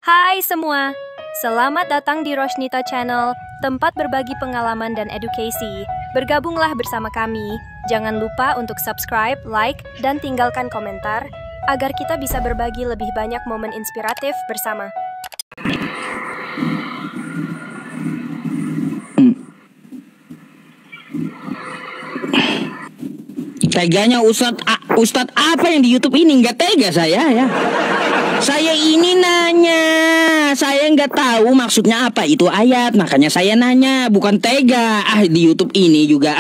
Hai semua, selamat datang di Rosnita Channel, tempat berbagi pengalaman dan edukasi. Bergabunglah bersama kami. Jangan lupa untuk subscribe, like, dan tinggalkan komentar, agar kita bisa berbagi lebih banyak momen inspiratif bersama. Teganya Ustadz apa yang di YouTube ini? Nggak tega saya ya. Saya ini nanya, saya nggak tahu maksudnya apa itu ayat, makanya saya nanya, bukan tega. Di YouTube ini juga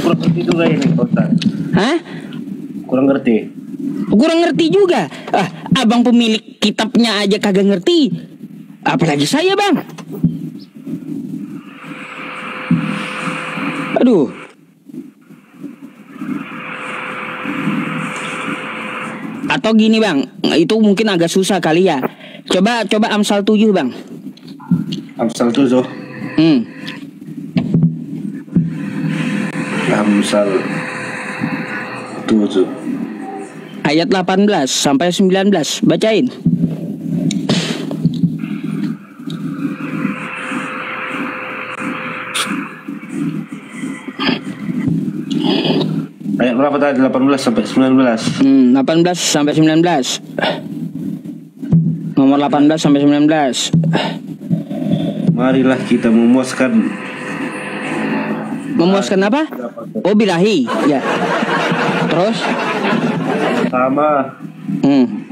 Kurang ngerti juga ini Ustaz. Hah? Kurang ngerti. Kurang ngerti juga. Abang pemilik kitabnya aja kagak ngerti, apalagi saya, Bang. Aduh. Atau gini, Bang, itu mungkin agak susah kali ya. Coba Amsal 7, Bang. Amsal 7. Amsal 7. Ayat 18 sampai 19, bacain. Ayat berapa tadi? 18 sampai 19. 18 sampai 19. Nomor 18 sampai 19. Marilah kita memuaskan apa? Oh, birahi. Ya. Terus? Sama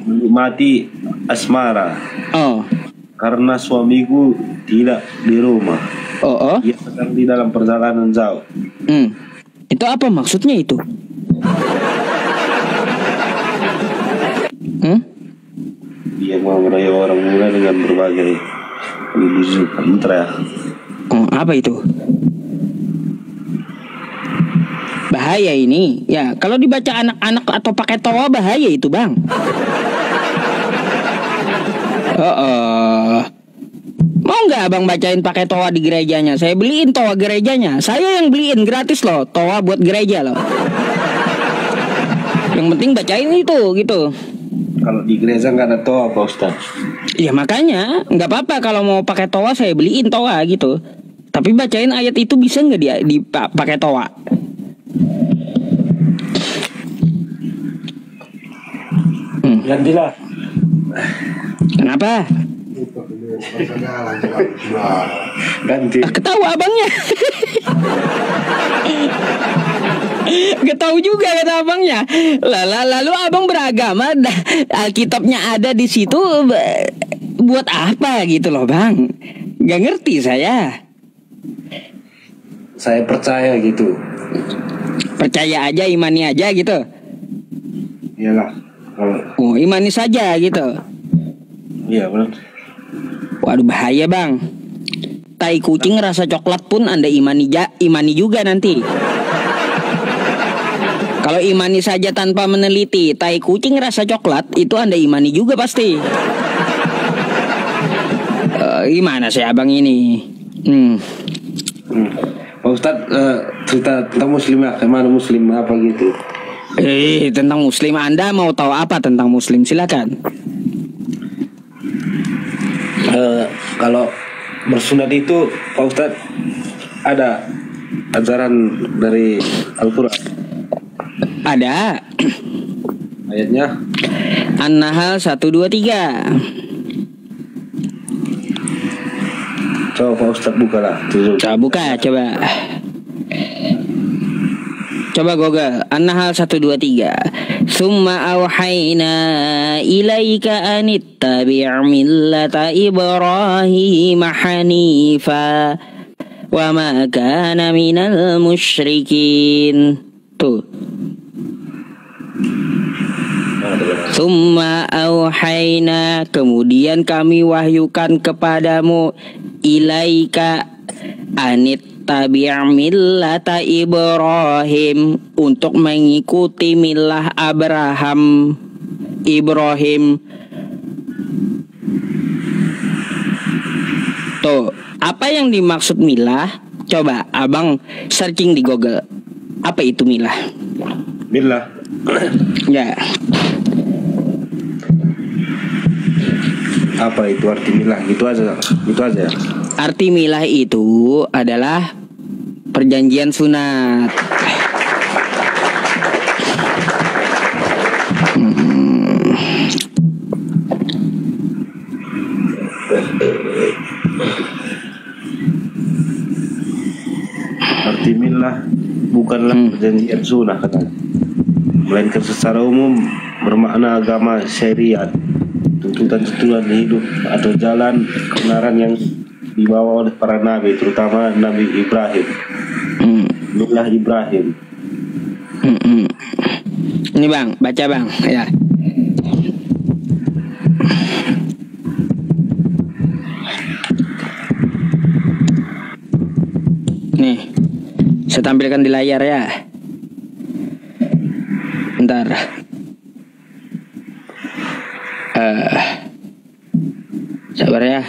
menikmati asmara. Oh. Karena suamiku tidak di rumah. Oh. Dia sedang di dalam perjalanan jauh. Itu apa maksudnya itu? Dia mau merayu orang muda dengan berbagai ilusi mantra. Apa itu? Bahaya ini. Ya, kalau dibaca anak-anak atau pakai toa bahaya itu, Bang. Mau nggak Abang bacain pakai toa di gerejanya? Saya beliin toa gerejanya. Saya yang beliin gratis loh, toa buat gereja loh. Yang penting bacain itu gitu. Kalau di gereja nggak ada toa, Pak Ustaz. Ya makanya nggak apa-apa kalau mau pakai toa, saya beliin toa gitu. Tapi bacain ayat itu bisa nggak dia pakai toa? Gantilah. Kenapa? Ganti. Ketawa abangnya. Gak tahu juga kata abangnya. Lalu abang beragama, Alkitabnya ada di situ, buat apa gitu loh, Bang? Gak ngerti saya. Saya percaya gitu. Percaya aja, imani aja gitu. Iyalah. Oh, imani saja gitu. Iya benar. Waduh, bahaya, Bang. Tai kucing rasa coklat pun Anda imani juga nanti. Kalau imani saja tanpa meneliti tai kucing rasa coklat, itu Anda imani juga pasti. Gimana sih abang ini? Pak Ustadz, cerita tentang muslim ya, kemana muslim apa gitu? Tentang muslim, Anda mau tahu apa tentang muslim? Silakan. Kalau bersunat itu, Pak Ustadz, ada ajaran dari Al-Quran? Ada. Ayatnya? An-Nahl 123. Coba Pak Ustadz bukalah. Coba buka, coba. Coba Google An-Nahl 123. Summa awhayna ilaika anittabi' millata Ibrahim hanifa wa ma kana minal musyrikin. Tuh. Summa awhayna, kemudian kami wahyukan kepadamu, ilaika anittabi' millata Ibrahim, untuk mengikuti milah Ibrahim. Tuh, apa yang dimaksud milah? Coba abang searching di Google. Apa itu milah? Milah Ya. Apa itu arti milah? Gitu aja. Itu aja. Arti milah itu adalah perjanjian sunat. Arti milah bukanlah perjanjian sunnah katanya, melainkan secara umum bermakna agama syariat, tuntutan-tuntutan hidup atau jalan kebenaran yang dibawa oleh para nabi, terutama Nabi Ibrahim. Milah Ibrahim. Ini bang, baca bang, ya. Nih, saya tampilkan di layar ya. Bentar. Sabar ya.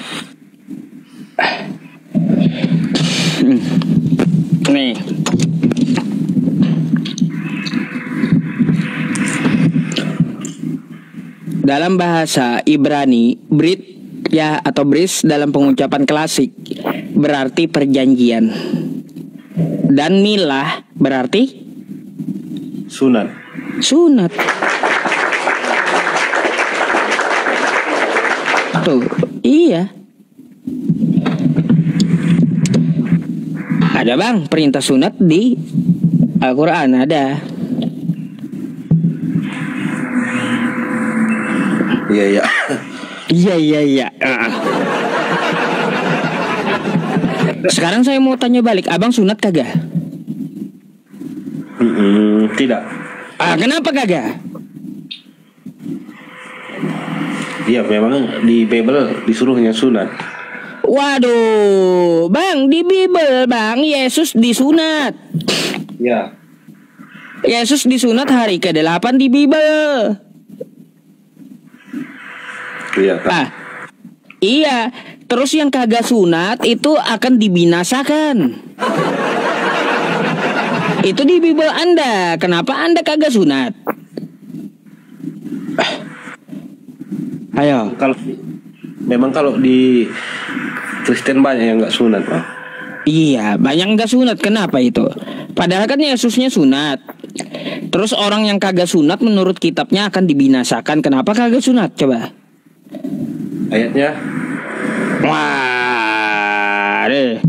Nih. Dalam bahasa Ibrani, brit ya atau bris dalam pengucapan klasik berarti perjanjian. Dan milah berarti Sunat. sunat. Tuh, iya. Ada bang perintah sunat di Al-Quran, ada. Iya iya. Iya. Sekarang saya mau tanya balik, abang sunat kagak? Tidak. Kenapa kagak? Iya memang di Bible disuruhnya sunat. Waduh, bang, di Bible bang, Yesus disunat. Ya. Yesus disunat hari ke-8 di Bible. Iya kan. Iya. Terus yang kagak sunat itu akan dibinasakan. Itu di Bible Anda. Kenapa Anda kagak sunat? Ayo. Memang kalau di Kristen banyak yang nggak sunat, Pak. Iya, banyak nggak sunat. Kenapa itu? Padahal kan Yesusnya sunat. Terus orang yang kagak sunat menurut kitabnya akan dibinasakan. Kenapa kagak sunat? Coba. Ayatnya. Wah, deh.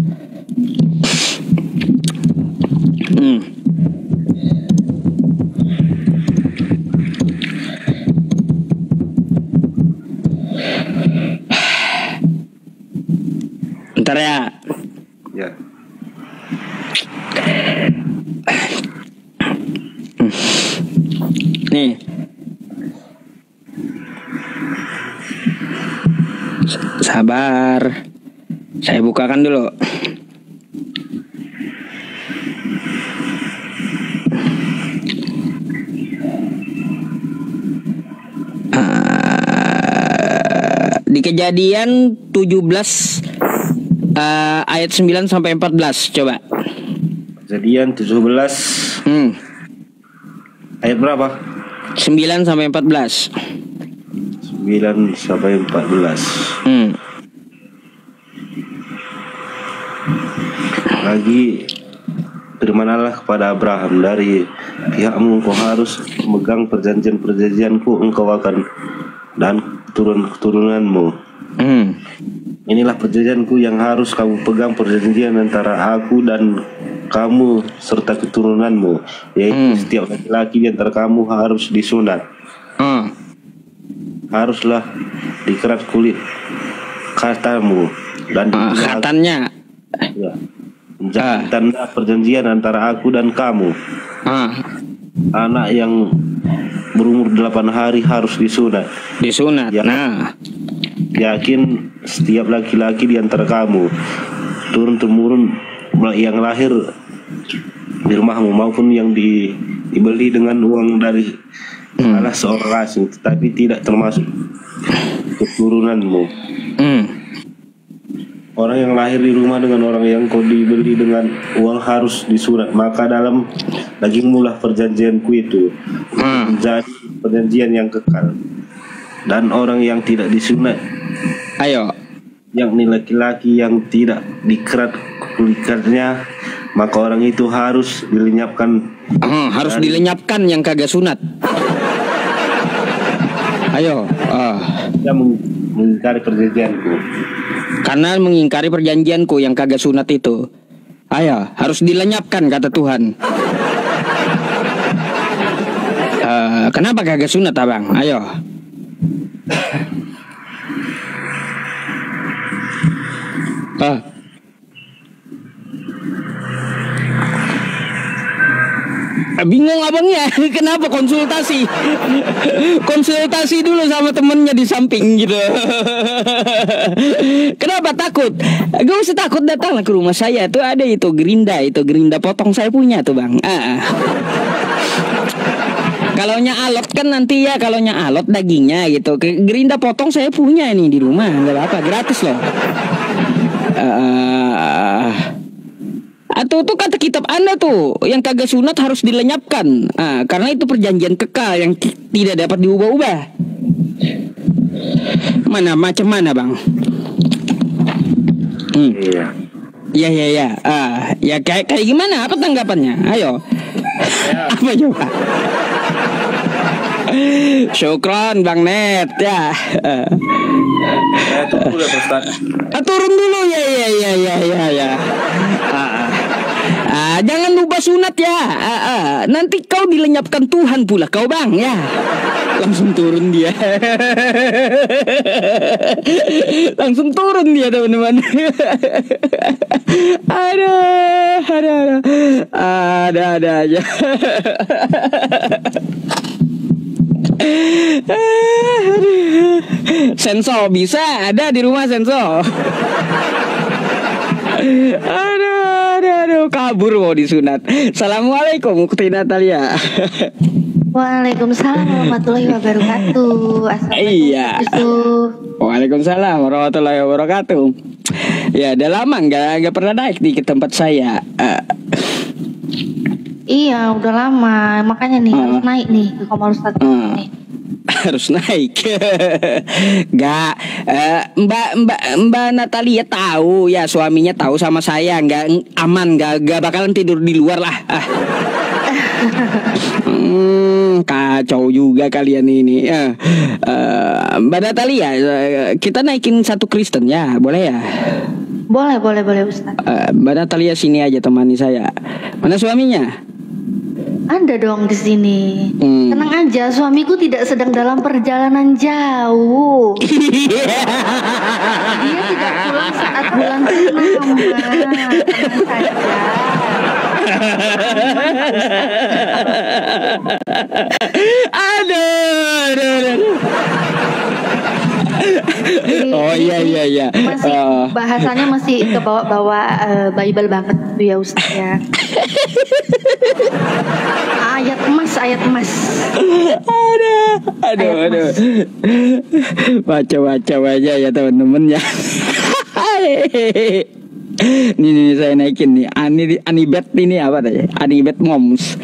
Bentar ya. Ya. Nih. Sabar. Saya bukakan dulu. Di Kejadian 17 ayat 9 sampai 14 coba. Kejadian 17 ayat berapa? 9 sampai 14. 9 sampai 14. Lagi firman-Allah kepada Abraham, dari pihakmu engkau harus memegang perjanjian-perjanjianku engkau akan dan keturunanmu. Inilah perjanjianku yang harus kamu pegang, perjanjian antara aku dan kamu serta keturunanmu, yaitu setiap laki-laki di antara kamu harus disunat. Haruslah dikerat kulit katamu dan khatannya. Ya, menjadi tanda perjanjian antara aku dan kamu. Anak yang berumur 8 hari harus disunat. Ya, yakin setiap laki-laki di antara kamu turun-temurun yang lahir di rumahmu maupun yang dibeli dengan uang dari salah seorang asing, tetapi tidak termasuk keturunanmu. orang yang lahir di rumah dengan orang yang kau dibeli dengan uang harus disunat, maka dalam dagingmu lah perjanjianku itu menjadi perjanjian yang kekal. Dan orang yang tidak disunat, Ayo. yakni laki-laki yang tidak dikerat kulitnya, maka orang itu harus dilenyapkan. Harus dilenyapkan yang kagak sunat. Ayo. Dia mengingkari perjanjianku. Karena mengingkari perjanjianku yang kagak sunat itu. Ayo, harus dilenyapkan kata Tuhan. Kenapa kagak sunat abang? Ayo. Bingung abangnya. Kenapa konsultasi? Konsultasi dulu sama temennya di samping gitu. Kenapa takut? Gak usah takut, datanglah ke rumah saya. Tuh ada itu gerinda potong saya punya tuh bang. Kalaunya alot kan nanti ya, kalaunya alot dagingnya gitu. Gerinda potong saya punya ini di rumah, nggak apa-apa, gratis loh. Atau tuh kata kitab Anda tuh, yang kagak sunat harus dilenyapkan. Karena itu perjanjian kekal yang tidak dapat diubah-ubah. Macam mana bang? Iya. Ya kayak gimana? Apa tanggapannya? Ayo. Apa coba? Syukron Bang Net ya. Tunggu dulu Ustaz. Turun dulu ya. Jangan lupa sunat ya. Nanti kau dilenyapkan Tuhan pula kau bang ya. Langsung turun dia. Langsung turun dia teman-teman. Ada aja. Senso bisa ada di rumah senso. Aduh, kabur mau disunat. Assalamualaikum Ukti Natalia. Waalaikumsalam warahmatullahi wabarakatuh. Iya. Waalaikumsalam warahmatullahi wabarakatuh. Ya, udah lama nggak pernah naik di ke tempat saya. Iya, udah lama. Makanya nih harus naik nih ke Komar Ustadz nih. Harus naik. Nggak, Mbak Natalia tahu ya, suaminya tahu sama saya nggak aman, nggak bakalan tidur di luar lah. Kacau juga kalian ini. Mbak Natalia, kita naikin satu Kristen ya, boleh ya? Boleh Ustaz. Mbak Natalia sini aja temani saya. Mana suaminya? Ada dong di sini. Tenang aja, suamiku tidak sedang dalam perjalanan jauh. Dia tidak pulang saat bulan purnama. Tenang saja. Aduh. Oh iya. Masih bahasanya masih kebawa-bawa Bible banget tuh ya Ustaz ya. Ayat emas. Aduh. Baca aja ya teman-teman ya. Nih saya naikin nih. Anibet ini apa tadi? Anibet Moms.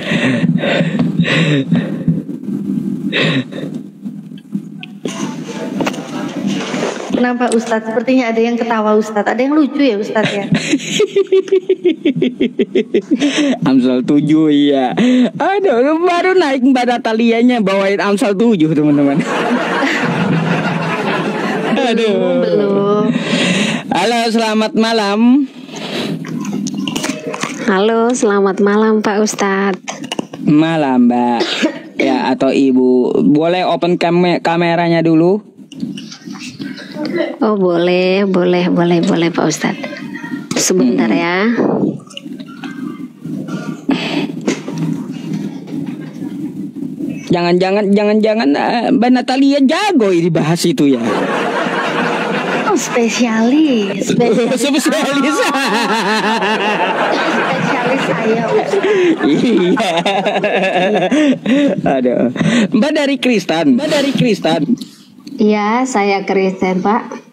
Kenapa Ustadz? Sepertinya ada yang ketawa Ustadz. Ada yang lucu ya Ustadz ya? Amsal 7 iya. Aduh, baru naik Mbak Natalianya bawain Amsal 7 teman-teman. Belum. Halo, selamat malam. Halo, selamat malam Pak Ustadz. Malam Mbak. Ya atau Ibu. Boleh open kameranya dulu? Oh boleh Pak Ustadz. Sebentar ya. Jangan Mbak Natalia jago ini bahas itu ya. Oh spesialis. Spesialis saya Ustadz. Iya. Aduh. Mbak dari Kristen. Iya, saya Kristen Pak.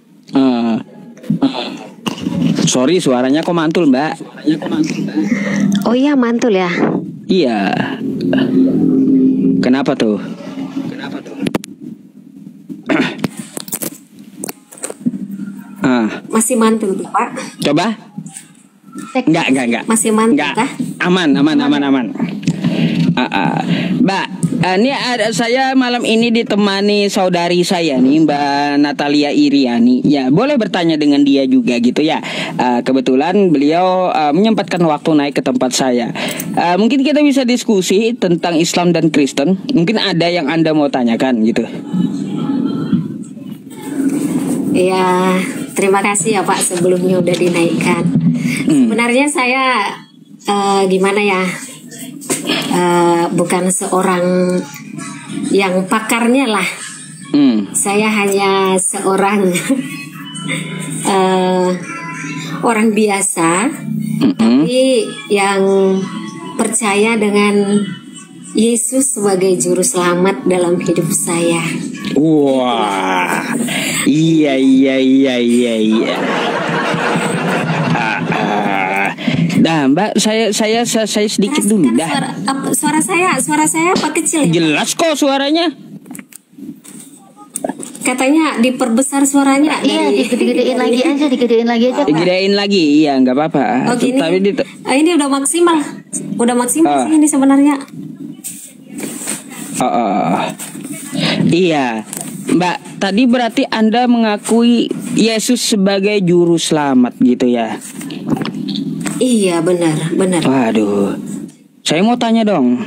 Sorry, suaranya kok mantul, Mbak? Oh iya, mantul ya. Iya. Kenapa tuh? Masih mantul tuh, Pak. Coba? Enggak. Masih mantul kah? Aman. Mbak, ini saya malam ini ditemani saudari saya nih, Mbak Natalia Iriani. Ya, boleh bertanya dengan dia juga gitu ya. Kebetulan beliau menyempatkan waktu naik ke tempat saya. Mungkin kita bisa diskusi tentang Islam dan Kristen. Mungkin ada yang Anda mau tanyakan gitu. Ya, terima kasih ya Pak sebelumnya udah dinaikkan. Sebenarnya saya gimana ya, bukan seorang yang pakarnya lah. Saya hanya seorang orang biasa, tapi yang percaya dengan Yesus sebagai juru selamat dalam hidup saya. Wah, iya. Nah, Mbak, saya sedikit dulu dah. Suara saya apa kecil ya? Jelas kok suaranya. Katanya diperbesar suaranya. Iya, digedein lagi aja, Pak. Digedein lagi, iya nggak apa-apa. Oh, gini. Tapi ini udah maksimal sih ini sebenarnya. Iya, Mbak. Tadi berarti Anda mengakui Yesus sebagai juru selamat gitu ya? Iya, benar. Waduh, saya mau tanya dong.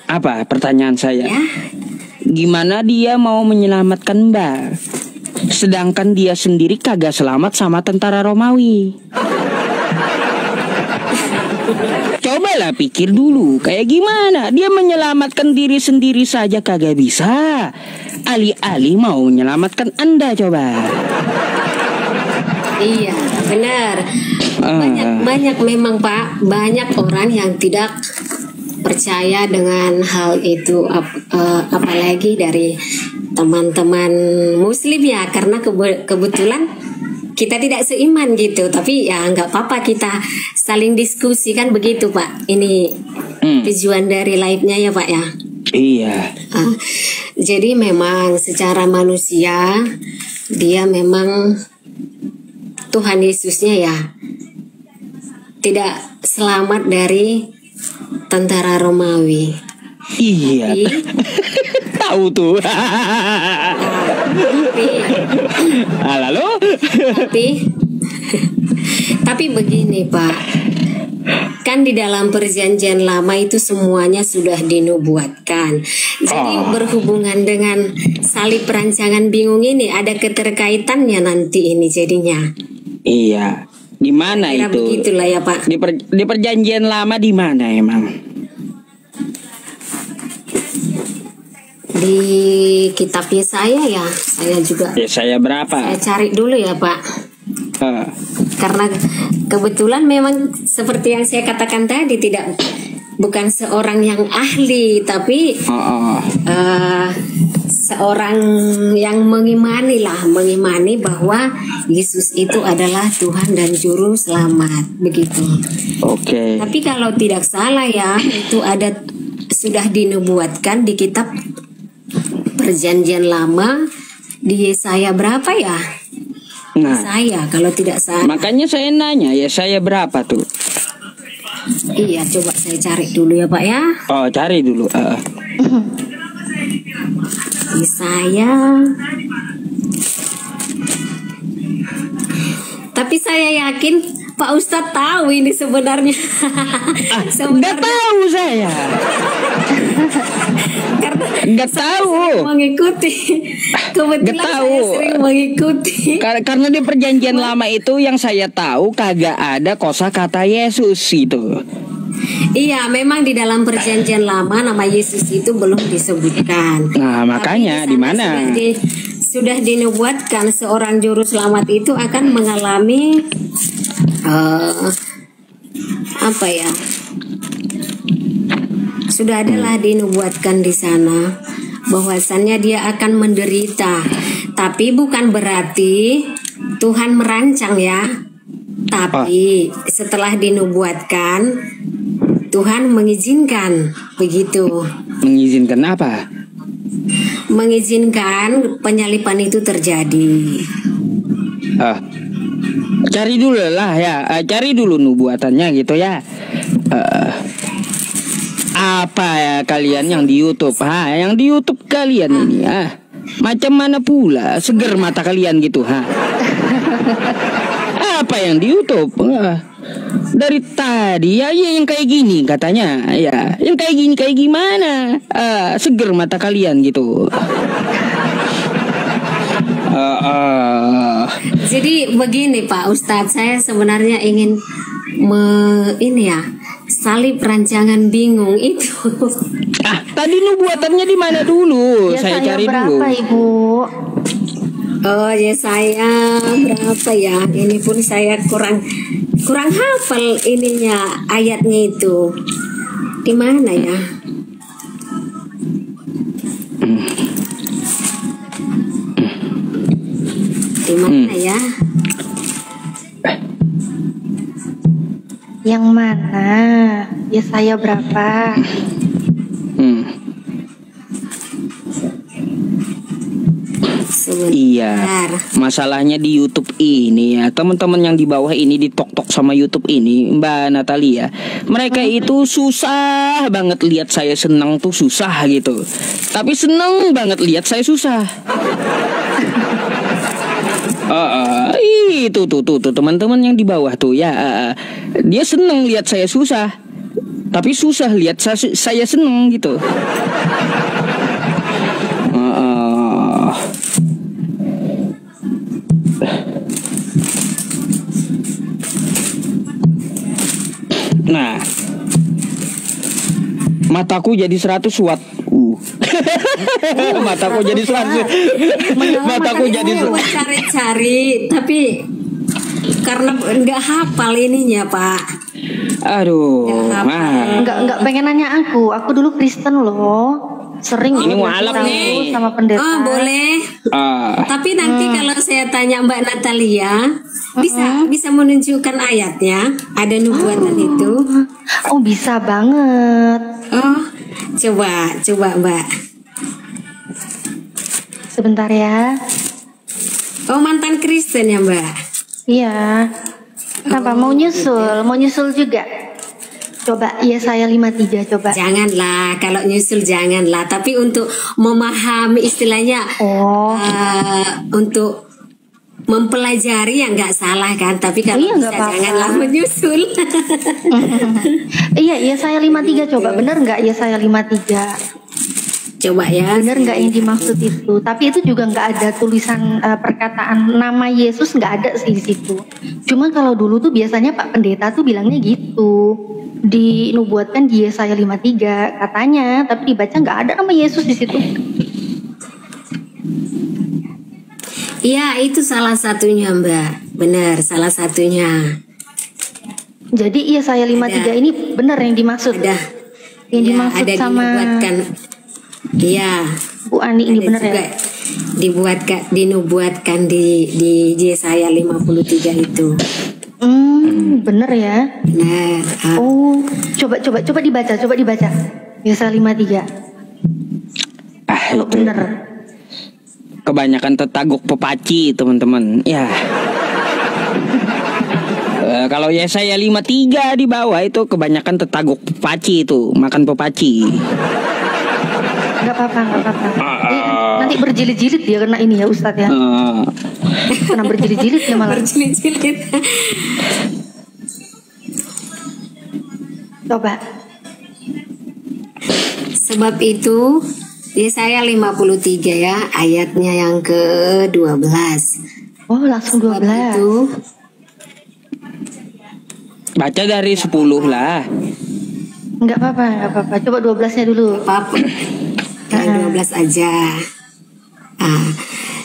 Apa pertanyaan saya? Ya. Gimana dia mau menyelamatkan Mbak, sedangkan dia sendiri kagak selamat sama tentara Romawi? Cobalah pikir dulu, kayak gimana dia menyelamatkan diri sendiri saja kagak bisa, alih-alih mau menyelamatkan Anda, coba. Iya, benar. Banyak memang Pak, banyak orang yang tidak percaya dengan hal itu, apalagi dari teman-teman Muslim ya, karena kebetulan kita tidak seiman gitu, tapi ya nggak apa-apa, kita saling diskusi kan begitu Pak. Ini tujuan dari live-nya ya Pak ya. Iya. Jadi memang secara manusia dia memang Tuhan Yesusnya ya tidak selamat dari tentara Romawi. Iya. Tahu tuh. Lalu? Tapi begini Pak, kan di dalam perjanjian lama itu semuanya sudah dinubuatkan. Jadi berhubungan dengan salib rancangan bingung ini ada keterkaitannya nanti ini jadinya. Iya. Di mana itu? Begitulah ya Pak. Di perjanjian lama di mana emang? Di kitab Yesaya ya, saya juga. Yesaya berapa? Saya cari dulu ya Pak. Karena kebetulan memang seperti yang saya katakan tadi, bukan seorang yang ahli, tapi seorang yang mengimani bahwa Yesus itu adalah Tuhan dan Juru Selamat, begitu. Oke. Tapi kalau tidak salah ya, itu sudah dinubuatkan di kitab Perjanjian Lama di Yesaya berapa ya? Nah, saya kalau tidak salah. makanya saya nanya, Yesaya berapa tuh? Iya, coba saya cari dulu ya Pak ya. Oh, cari dulu. Yesaya. Tapi saya yakin Pak Ustadz tahu ini sebenarnya. Nggak tahu saya. Nggak tahu. Mengikuti. Kebetulan saya sering mengikuti. Karena di perjanjian lama itu yang saya tahu kagak ada kosakata Yesus itu. Iya, memang di dalam perjanjian lama nama Yesus itu belum disebutkan. Nah, makanya di mana? Sudah dinubuatkan seorang juru selamat itu akan mengalami apa ya? Sudah adalah dinubuatkan di sana bahwasannya dia akan menderita, tapi bukan berarti Tuhan merancang ya. Tapi setelah dinubuatkan, Tuhan mengizinkan begitu. Mengizinkan apa? Mengizinkan penyalipan itu terjadi. Cari dulu lah ya, cari dulu nubuatannya gitu ya. Apa ya kalian yang di YouTube? Yang di YouTube kalian ini macam mana pula seger mata kalian gitu Apa yang di YouTube? Dari tadi ya yang kayak gini katanya ya, yang kayak gini kayak gimana? Seger mata kalian gitu. Jadi begini Pak Ustadz, saya sebenarnya ingin salib rancangan bingung itu. Tadi nubuatannya di mana dulu? Ya, saya cari berapa, dulu. Ibu? Oh ya, saya berapa ya? Ini pun saya kurang hafal ininya, ayatnya itu. Di mana ya? Di mana ya? Yang mana? Ya saya berapa? Iya, masalahnya di YouTube ini ya, teman-teman yang di bawah ini di tok sama YouTube ini, Mbak Natalia, mereka itu susah banget lihat saya senang tuh susah gitu, tapi seneng banget lihat saya susah. Itu tuh teman-teman yang di bawah tuh ya, dia seneng lihat saya susah, tapi susah lihat saya seneng gitu. Nah, mataku jadi 100 watt. Mataku jadi 100. Mataku jadi cari-cari, tapi karena nggak hafal ininya Pak. Aduh, nggak pengen nanya aku. Aku dulu Kristen loh. Sering ini mualaf nih sama pendeta. Boleh. Tapi nanti kalau saya tanya Mbak Natalia, bisa menunjukkan ayatnya, ada nubuatan itu. Oh, bisa banget. Coba Mbak. Sebentar ya. Oh, mantan Kristen ya Mbak? Iya. Kenapa mau nyusul juga? Coba Yesaya 53 coba. Janganlah, kalau nyusul janganlah. Tapi untuk memahami istilahnya, untuk mempelajari ya nggak salah kan. Tapi kalau bisa janganlah menyusul. Iya, Yesaya 53 coba. Bener nggak Yesaya 53? Coba ya. Bener nggak yang dimaksud itu? Tapi itu juga nggak ada tulisan perkataan nama Yesus, nggak ada sih di situ. Cuma kalau dulu tuh biasanya Pak Pendeta tuh bilangnya gitu. Dinubuatkan di Yesaya 53 katanya, tapi dibaca nggak ada nama Yesus di situ. Iya, itu salah satunya Mbak. Benar, salah satunya. Jadi Yesaya 53 ini benar yang dimaksud. Yang dimaksud ada sama Iya, Bu Ani ini benar ya? Dinubuatkan di Yesaya 53 itu. Bener ya? Benar. Oh, coba dibaca. Yesaya 53. Kalau bener. Kebanyakan tetaguk pepaci teman-teman. Ya. Kalau Yesaya 53 di bawah itu kebanyakan tetaguk pepaci itu, makan pepaci. Gak apa-apa. Nanti berjilid-jilid dia kena ini ya Ustadz ya. Kena berjilid-jilid ya malah. Berjilid-jilid. Coba. Sebab itu Yesaya 53 ya, ayatnya yang ke-12. Oh, langsung 12. Itu, baca dari 10 lah. Enggak apa-apa. Coba 12-nya dulu. Apa? Yang 12 aja.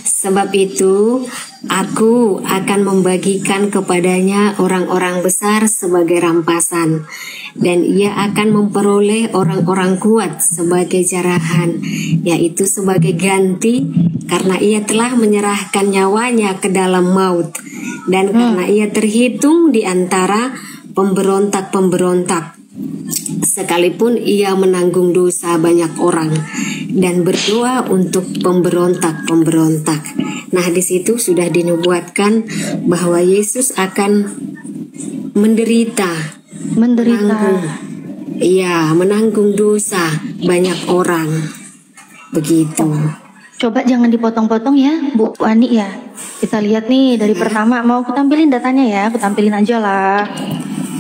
Sebab itu aku akan membagikan kepadanya orang-orang besar sebagai rampasan, dan ia akan memperoleh orang-orang kuat sebagai jarahan, yaitu sebagai ganti karena ia telah menyerahkan nyawanya ke dalam maut, dan karena ia terhitung di antara pemberontak-pemberontak, sekalipun ia menanggung dosa banyak orang dan berdoa untuk pemberontak-pemberontak. Nah, di situ sudah dinubuatkan bahwa Yesus akan menderita. Menanggung dosa banyak orang. Begitu. Coba jangan dipotong-potong ya, Bu Ani ya. Kita lihat nih dari pertama, mau aku tampilin datanya ya, aku tampilin aja lah.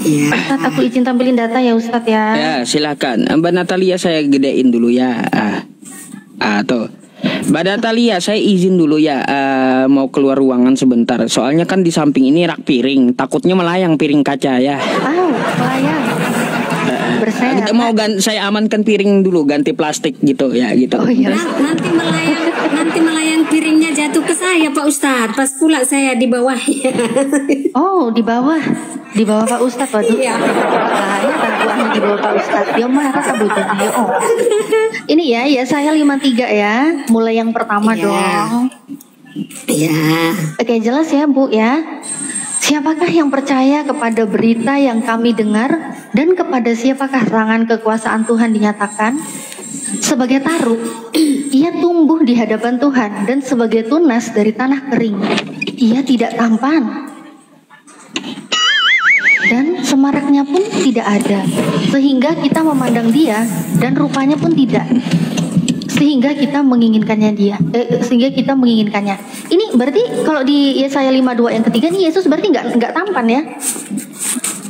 Iya. Ustadz, aku izin tampilin data ya Ustadz ya. Ya, silakan. Mbak Natalia saya gedein dulu ya. Tuh. Mbak Natalia, saya izin dulu ya, mau keluar ruangan sebentar. Soalnya kan di samping ini rak piring, takutnya melayang piring kaca ya. Melayang. Bersehat. Mau saya amankan piring dulu, ganti plastik gitu ya gitu. Oh iya. Nanti melayang piringnya jatuh ke saya Pak Ustadz. Pas pula saya di bawah. Oh, di bawah Pak Ustadz. Waduh. Iya. Bahaya kan Bu Ani di bawah Pak Ustadz. Dia marah kan bojongnya. Oh. Ini ya saya 53 ya. Mulai yang pertama dong. Iya. Oke, jelas ya Bu ya. Siapakah yang percaya kepada berita yang kami dengar, dan kepada siapakah tangan kekuasaan Tuhan dinyatakan? Sebagai taruk, ia tumbuh di hadapan Tuhan, dan sebagai tunas dari tanah kering, ia tidak tampan. Dan semaraknya pun tidak ada, sehingga kita memandang dia, dan rupanya pun tidak. Sehingga kita menginginkannya Ini berarti kalau di Yesaya 52 yang ketiga nih, Yesus berarti nggak tampan ya?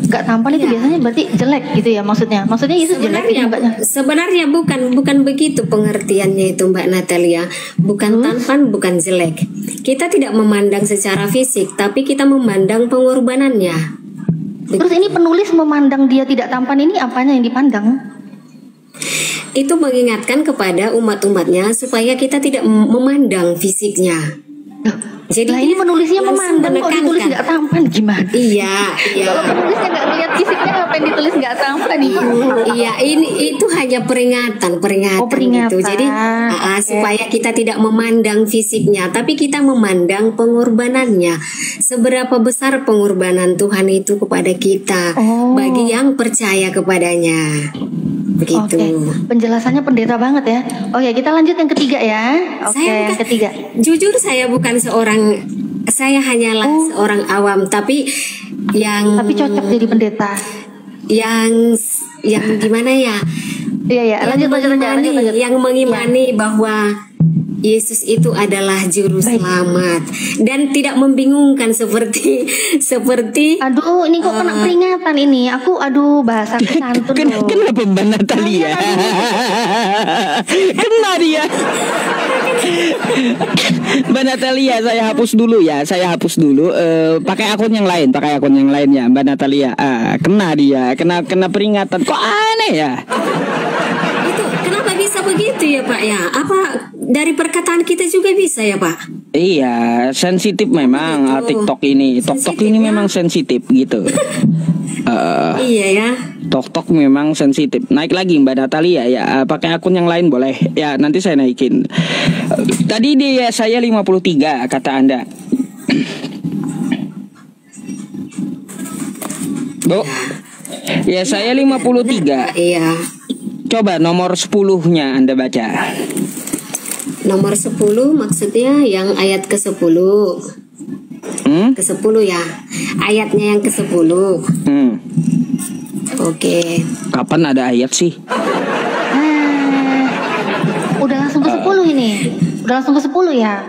Nggak tampan itu biasanya berarti jelek gitu ya maksudnya? Maksudnya Yesus jelek gitu enggaknya? Sebenarnya bukan begitu pengertiannya itu Mbak Natalia. Bukan tampan, bukan jelek. Kita tidak memandang secara fisik, tapi kita memandang pengorbanannya. Terus ini penulis memandang dia tidak tampan, ini apanya yang dipandang? Itu mengingatkan kepada umat-umatnya supaya kita tidak memandang fisiknya. Jadi ini penulisnya memandang kok ditulis nggak tampan gimana? Iya. Kalau penulisnya nggak ngeliat fisiknya, apa yang ditulis nggak tampan Ibu? Iya, itu hanya peringatan itu. Jadi supaya kita tidak memandang fisiknya, tapi kita memandang pengorbanannya. Seberapa besar pengorbanan Tuhan itu kepada kita bagi yang percaya kepadanya. Begitu. Penjelasannya pendeta banget ya. Oke, kita lanjut yang ketiga ya. Yang ketiga. Jujur saya bukan saya hanyalah seorang awam, tapi cocok jadi pendeta. Yang gimana ya? Iya, lanjut. Yang mengimani bahwa Yesus itu adalah juru selamat dan tidak membingungkan seperti aduh, ini kok kena peringatan ini. Bahasa santun loh. Kenapa Mbak Natalia? Kena dia. Mbak Natalia, saya hapus dulu ya. Pakai akun yang lain ya Mbak Natalia. Kena dia. Kena peringatan. Kok aneh ya? Itu kenapa bisa begitu ya Pak ya? Apa dari perkataan kita juga bisa ya Pak? Iya, sensitif memang TikTok ini. TikTok ini memang sensitif gitu. Iya ya. TikTok memang sensitif. Naik lagi Mbak Natalia ya. Pakai akun yang lain boleh. Ya, nanti saya naikin. Tadi dia saya 53 kata Anda. Bu. Ya, saya 53. Iya. Coba nomor 10-nya Anda baca. Nomor 10 maksudnya yang ayat ke-10. Ke-10 ya. Ayatnya yang ke-10. Oke. Kapan ada ayat sih? Udah langsung ke-10 ini. Udah langsung ke-10 ya.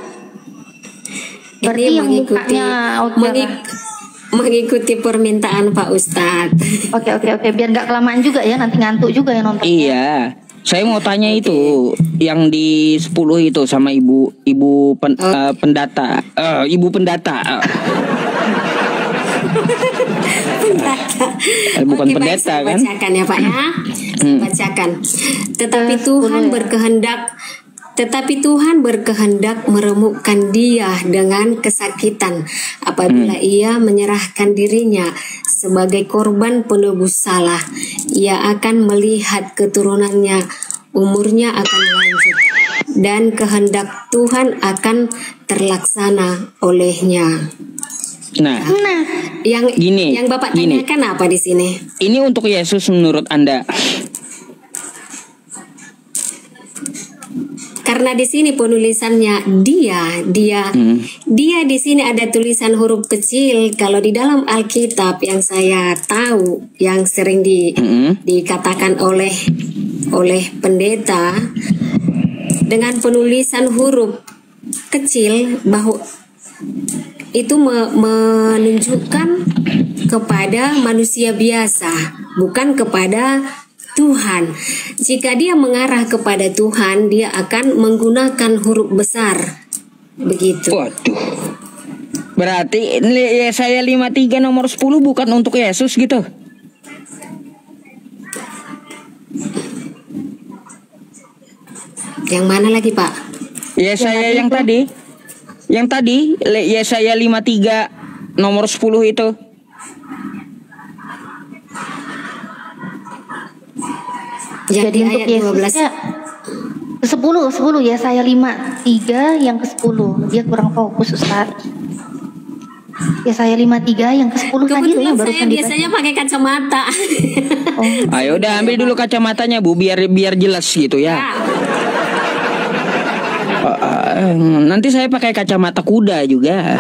Berarti ini yang mukanya mengikuti permintaan Pak Ustadz. Oke. Biar nggak kelamaan juga ya, nanti ngantuk juga ya nonton. Iya. Saya mau tanya itu yang di 10 itu sama ibu pendata. Ibu pendata. Bukan pendeta kan? Bacakan ya Pak ya. Bacakan. Tetapi Tuhan berkehendak meremukkan dia dengan kesakitan apabila ia menyerahkan dirinya sebagai korban penebus salah. Ia akan melihat keturunannya, umurnya akan lanjut dan kehendak Tuhan akan terlaksana olehnya. Nah, Yang Gini, yang Bapak gini. tanyakan apa di sini? ini untuk Yesus menurut Anda. Karena di sini penulisannya dia di sini ada tulisan huruf kecil. Kalau di dalam Alkitab yang saya tahu, yang sering dikatakan oleh pendeta dengan penulisan huruf kecil, bahwa itu menunjukkan kepada manusia biasa, bukan kepada Tuhan. Jika dia mengarah kepada Tuhan, dia akan menggunakan huruf besar. Begitu. Waduh. Berarti Yesaya 53 nomor 10 bukan untuk Yesus gitu. Yang mana lagi, Pak? Yesaya yang tadi. Yang tadi Yesaya 53 nomor 10 itu. Jadi untuk ayat 12. Yesusnya 10 ya, saya 53 yang ke-10. Dia kurang fokus, Ustaz. Ya saya 53 yang ke-10 tadi tuh Kebetulan yang saya barusan biasanya pakai kacamata. Ayo udah ambil dulu kacamatanya Bu, biar jelas gitu ya. Nanti saya pakai kacamata kuda juga.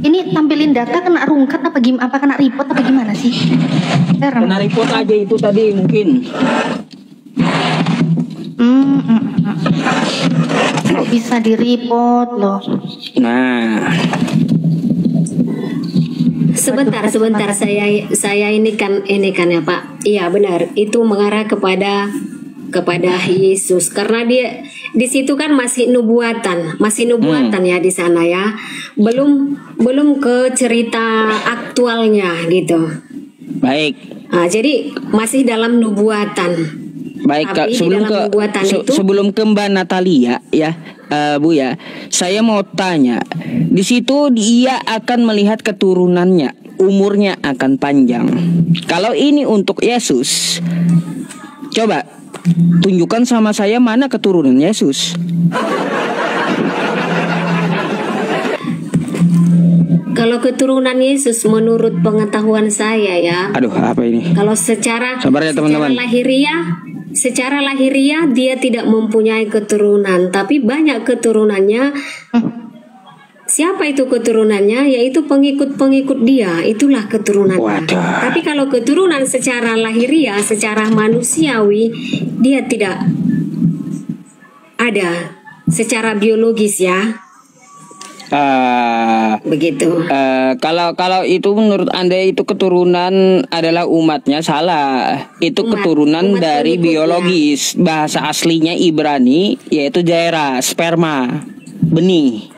Ini tampilin data kena rungkat apa gimana? Apa kena report apa gimana sih? Kena report aja itu tadi mungkin. Kok bisa di report loh? Nah, Sebentar saya ini kan ya Pak. Iya benar, itu mengarah kepada Yesus, karena dia di situ kan masih nubuatan ya di sana ya, belum ke cerita aktualnya gitu. baik. Nah, jadi masih dalam nubuatan. Baik Kak, Tapi sebelum ke Mbak Natalia ya, Bu ya, saya mau tanya. Di situ dia akan melihat keturunannya, umurnya akan panjang. Kalau ini untuk Yesus, coba tunjukkan sama saya mana keturunan Yesus. Kalau keturunan Yesus menurut pengetahuan saya ya. Aduh, apa ini? Kalau secara Sabar ya, teman-teman. secara lahiriah dia tidak mempunyai keturunan, tapi banyak keturunannya. Siapa itu keturunannya? Yaitu pengikut-pengikut dia, itulah keturunannya. Waduh. Tapi kalau keturunan secara lahiriah, secara manusiawi, dia tidak ada secara biologis ya. Begitu. Kalau itu menurut Anda itu keturunan adalah umatnya, salah. Itu keturunan umat dari pengikutnya. biologis. Bahasa aslinya Ibrani yaitu zaira, sperma, benih.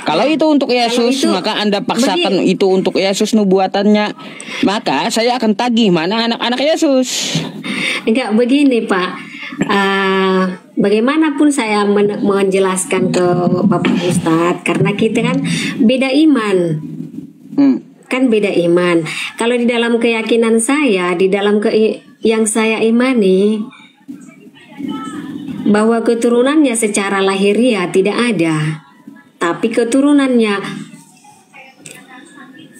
Kalau itu untuk Yesus, maka Anda paksakan itu untuk Yesus nubuatannya, maka saya akan tagih mana anak-anak Yesus. Enggak begini Pak. Bagaimanapun saya menjelaskan ke Bapak Ustadz, karena kita kan beda iman. Kan beda iman. Kalau di dalam keyakinan saya, di dalam yang saya imani, bahwa keturunannya secara lahiriah tidak ada, tapi keturunannya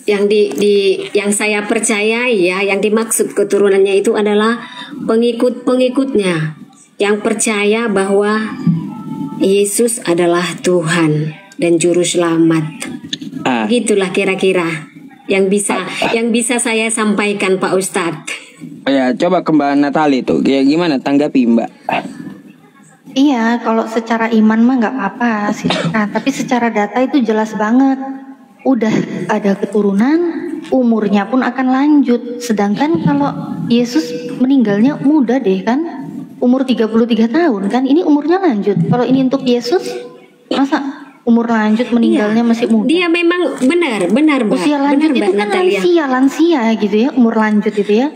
yang saya percayai ya, yang dimaksud keturunannya itu adalah pengikut-pengikutnya yang percaya bahwa Yesus adalah Tuhan dan juru selamat. Gitulah kira-kira yang bisa saya sampaikan Pak Ustadz. Ya, coba ke Mbak Natali tuh, gimana tanggapi Mbak? Iya, kalau secara iman mah nggak apa-apa sih. Nah, tapi secara data itu jelas banget. Udah ada keturunan, umurnya pun akan lanjut. Sedangkan kalau Yesus meninggalnya muda deh kan, umur 33 tahun kan, ini umurnya lanjut. Kalau ini untuk Yesus, masa umur lanjut meninggalnya masih muda? Dia memang benar Mbak. Usia lanjut Benar, itu Mbak kan Natalia. lansia gitu ya, umur lanjut itu ya.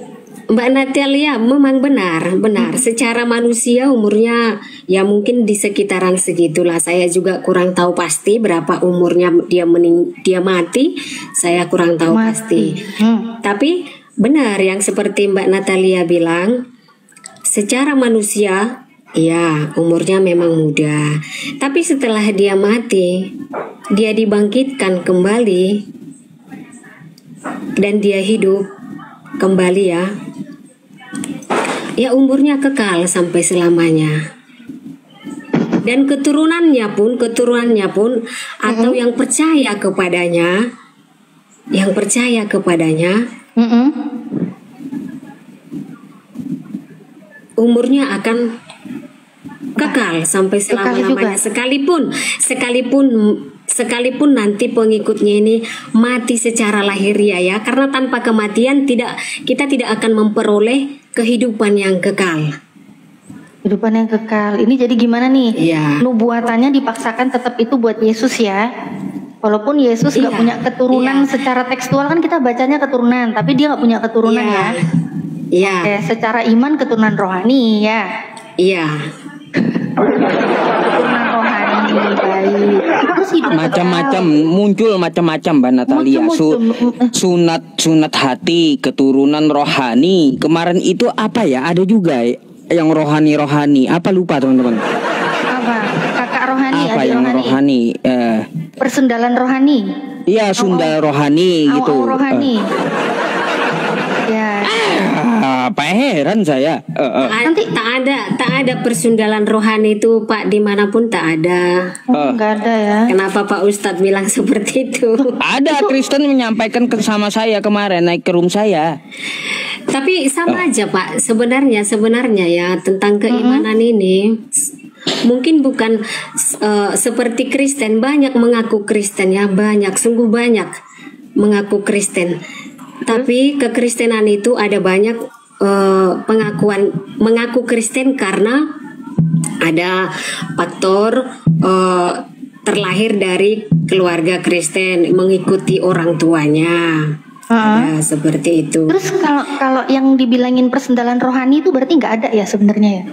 Mbak Natalia memang benar. Secara manusia umurnya ya mungkin di sekitaran segitulah. Saya juga kurang tahu pasti berapa umurnya dia mati. Saya kurang tahu pasti. Tapi benar yang seperti Mbak Natalia bilang, secara manusia, ya umurnya memang muda. Tapi setelah dia mati, dia dibangkitkan kembali dan dia hidup kembali ya. Ya umurnya kekal sampai selamanya. Dan keturunannya pun atau yang percaya kepadanya, umurnya akan kekal sampai selama-lamanya. Sekalipun nanti pengikutnya ini mati secara lahiriah ya, karena tanpa kematian kita tidak akan memperoleh kehidupan yang kekal. Kehidupan yang kekal. Ini jadi gimana nih? Iya. Nubuatannya dipaksakan tetap itu buat Yesus ya. Walaupun Yesus nggak punya keturunan secara tekstual kan kita bacanya keturunan, tapi dia nggak punya keturunan ya. Iya. Secara iman keturunan rohani ya. Iya. Keturunan rohani baik. Terus hidup Macam-macam muncul macam-macam Mbak Natalia. Sunat hati, keturunan rohani. Kemarin itu apa ya? Ada juga yang rohani. Apa lupa teman-teman? apa? Kakak rohani, Apa adik yang rohani? Persendalan rohani. Iya, sundal rohani gitu. Rohani. Ya. Apa heran saya. Nanti tak ada persundalan rohani itu Pak, dimanapun tak ada. Enggak ada ya. Kenapa Pak Ustadz bilang seperti itu? Ada Kristen menyampaikan sama saya kemarin naik ke room saya. Tapi sama aja Pak, sebenarnya ya tentang keimanan ini mungkin bukan seperti Kristen, banyak mengaku Kristen ya, sungguh banyak mengaku Kristen. Tapi kekristenan itu ada banyak pengakuan mengaku Kristen karena ada faktor terlahir dari keluarga Kristen, mengikuti orang tuanya. Ya, seperti itu. Terus kalau yang dibilangin persendalan rohani itu berarti nggak ada ya sebenarnya ya?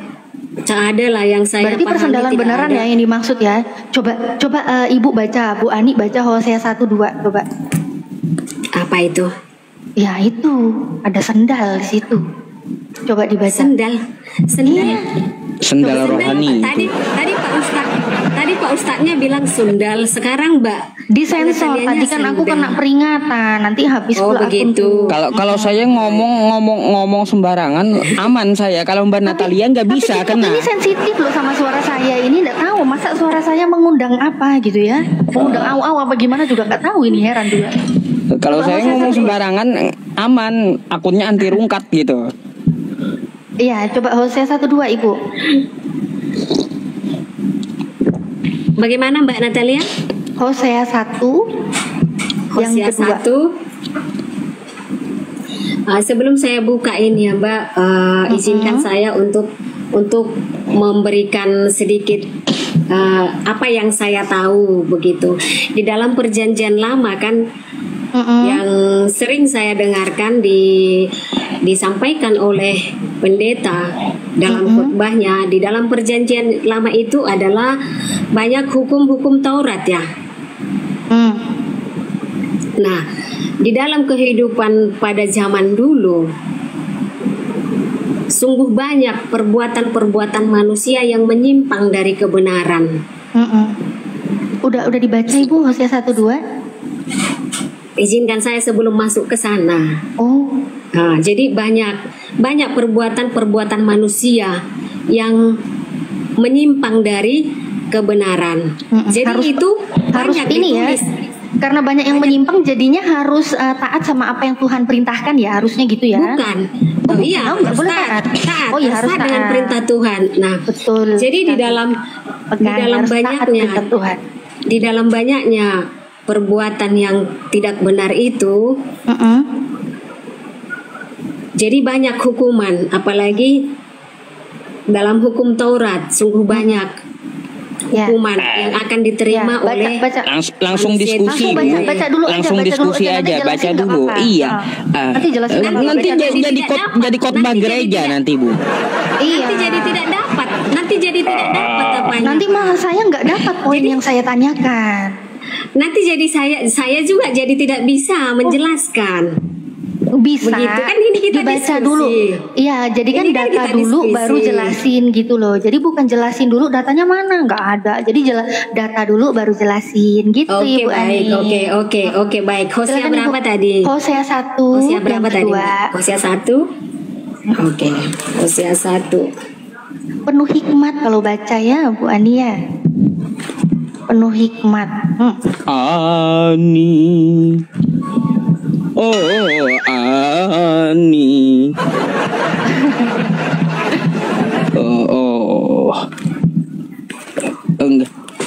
Tak ada lah yang saya berarti pahami, persendalan tidak beneran ada. ya yang dimaksud ya. Coba Ibu baca, Bu Ani baca Hosea 1:2 coba. Apa itu? Ya itu ada sendal di situ. Coba dibaca. Sendal. Iya. Sendal rohani. Tadi Pak Ustadznya bilang sundal, sekarang Mbak Disensor. Tadi kan aku kena peringatan. Nanti habis pula begitu. Kalau saya ngomong sembarangan aman saya. Kalau Mbak Natalia nggak bisa tapi kena. ini sensitif loh sama suara saya. Ini nggak tahu masa suara saya mengundang apa gitu ya. Mengundang au-au apa gimana juga nggak tahu, ini heran juga. Kalau saya ngomong sembarangan aman, akunnya anti rungkat gitu. Iya, coba Hosea 1:2 Ibu. Bagaimana Mbak Natalia? Hosea 1 yang Hosea kedua. 1. Sebelum saya buka ini ya Mbak, izinkan saya untuk memberikan sedikit apa yang saya tahu begitu. Di dalam perjanjian lama kan yang sering saya dengarkan disampaikan oleh pendeta dalam khotbahnya, di dalam perjanjian lama itu adalah banyak hukum-hukum Taurat ya. Nah, di dalam kehidupan pada zaman dulu sungguh banyak perbuatan-perbuatan manusia yang menyimpang dari kebenaran. Udah dibaca Ibu Hosea 1:2? Izinkan saya sebelum masuk ke sana. Nah, jadi banyak perbuatan-perbuatan manusia yang menyimpang dari kebenaran. Jadi itu harus banyak ini ditulis. ya. Karena banyak yang menyimpang jadinya harus taat sama apa yang Tuhan perintahkan ya, harusnya gitu ya. Bukan. Iya, nggak boleh taat. Oh iya, harus taat dengan taat. perintah Tuhan. Nah, betul. Jadi di dalam harus taat banyaknya perintah Tuhan. di dalam banyaknya perbuatan yang tidak benar itu, jadi banyak hukuman, apalagi dalam hukum Taurat sungguh banyak hukuman yang akan diterima oleh langsung diskusi baca dulu langsung aja, diskusi aja, baca dulu. Iya. Nanti jelasin nanti jadi khotbah gereja nanti Bu. Iya. Nanti jadi tidak dapat apanya. Nanti malah saya nggak dapat poin yang saya tanyakan. Nanti jadi saya juga jadi tidak bisa menjelaskan. Bisa. Begitu kan, ini kita dibaca diskusi. dulu. Iya, jadi kan Ini kan data kita dulu diskusi. baru jelasin gitu loh. Jadi bukan jelasin dulu datanya mana, nggak ada. Jadi data dulu baru jelasin gitu Oke, Ibu baik. Ani. Oke, baik. Hosea Silakan, berapa Ibu. tadi? Hosea 1. Hosea berapa yang tadi? kedua. Hosea 1. Oke, Hosea 1. Penuh hikmat kalau baca ya Bu Ani ya. Penuh hikmat. Ani. Oh, Ani.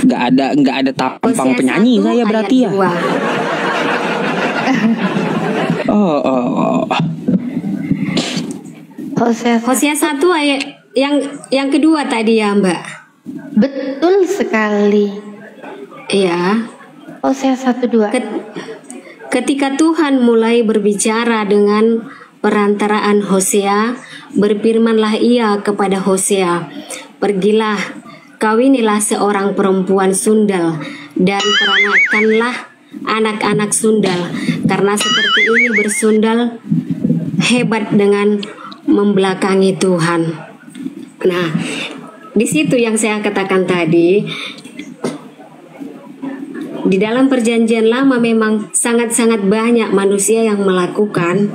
Enggak ada tampang Hosea penyanyi 1 saya berarti ya. ayat 2. Hosea 1 ayat yang kedua tadi ya, Mbak. Betul sekali. Iya. Hosea 1:2. Ketika Tuhan mulai berbicara dengan perantaraan Hosea, berfirmanlah ia kepada Hosea, "Pergilah, kawinilah seorang perempuan sundal dan peranakanlah anak-anak sundal, karena seperti ini bersundal hebat dengan membelakangi Tuhan." Nah, di situ yang saya katakan tadi, di dalam perjanjian lama memang sangat-sangat banyak manusia yang melakukan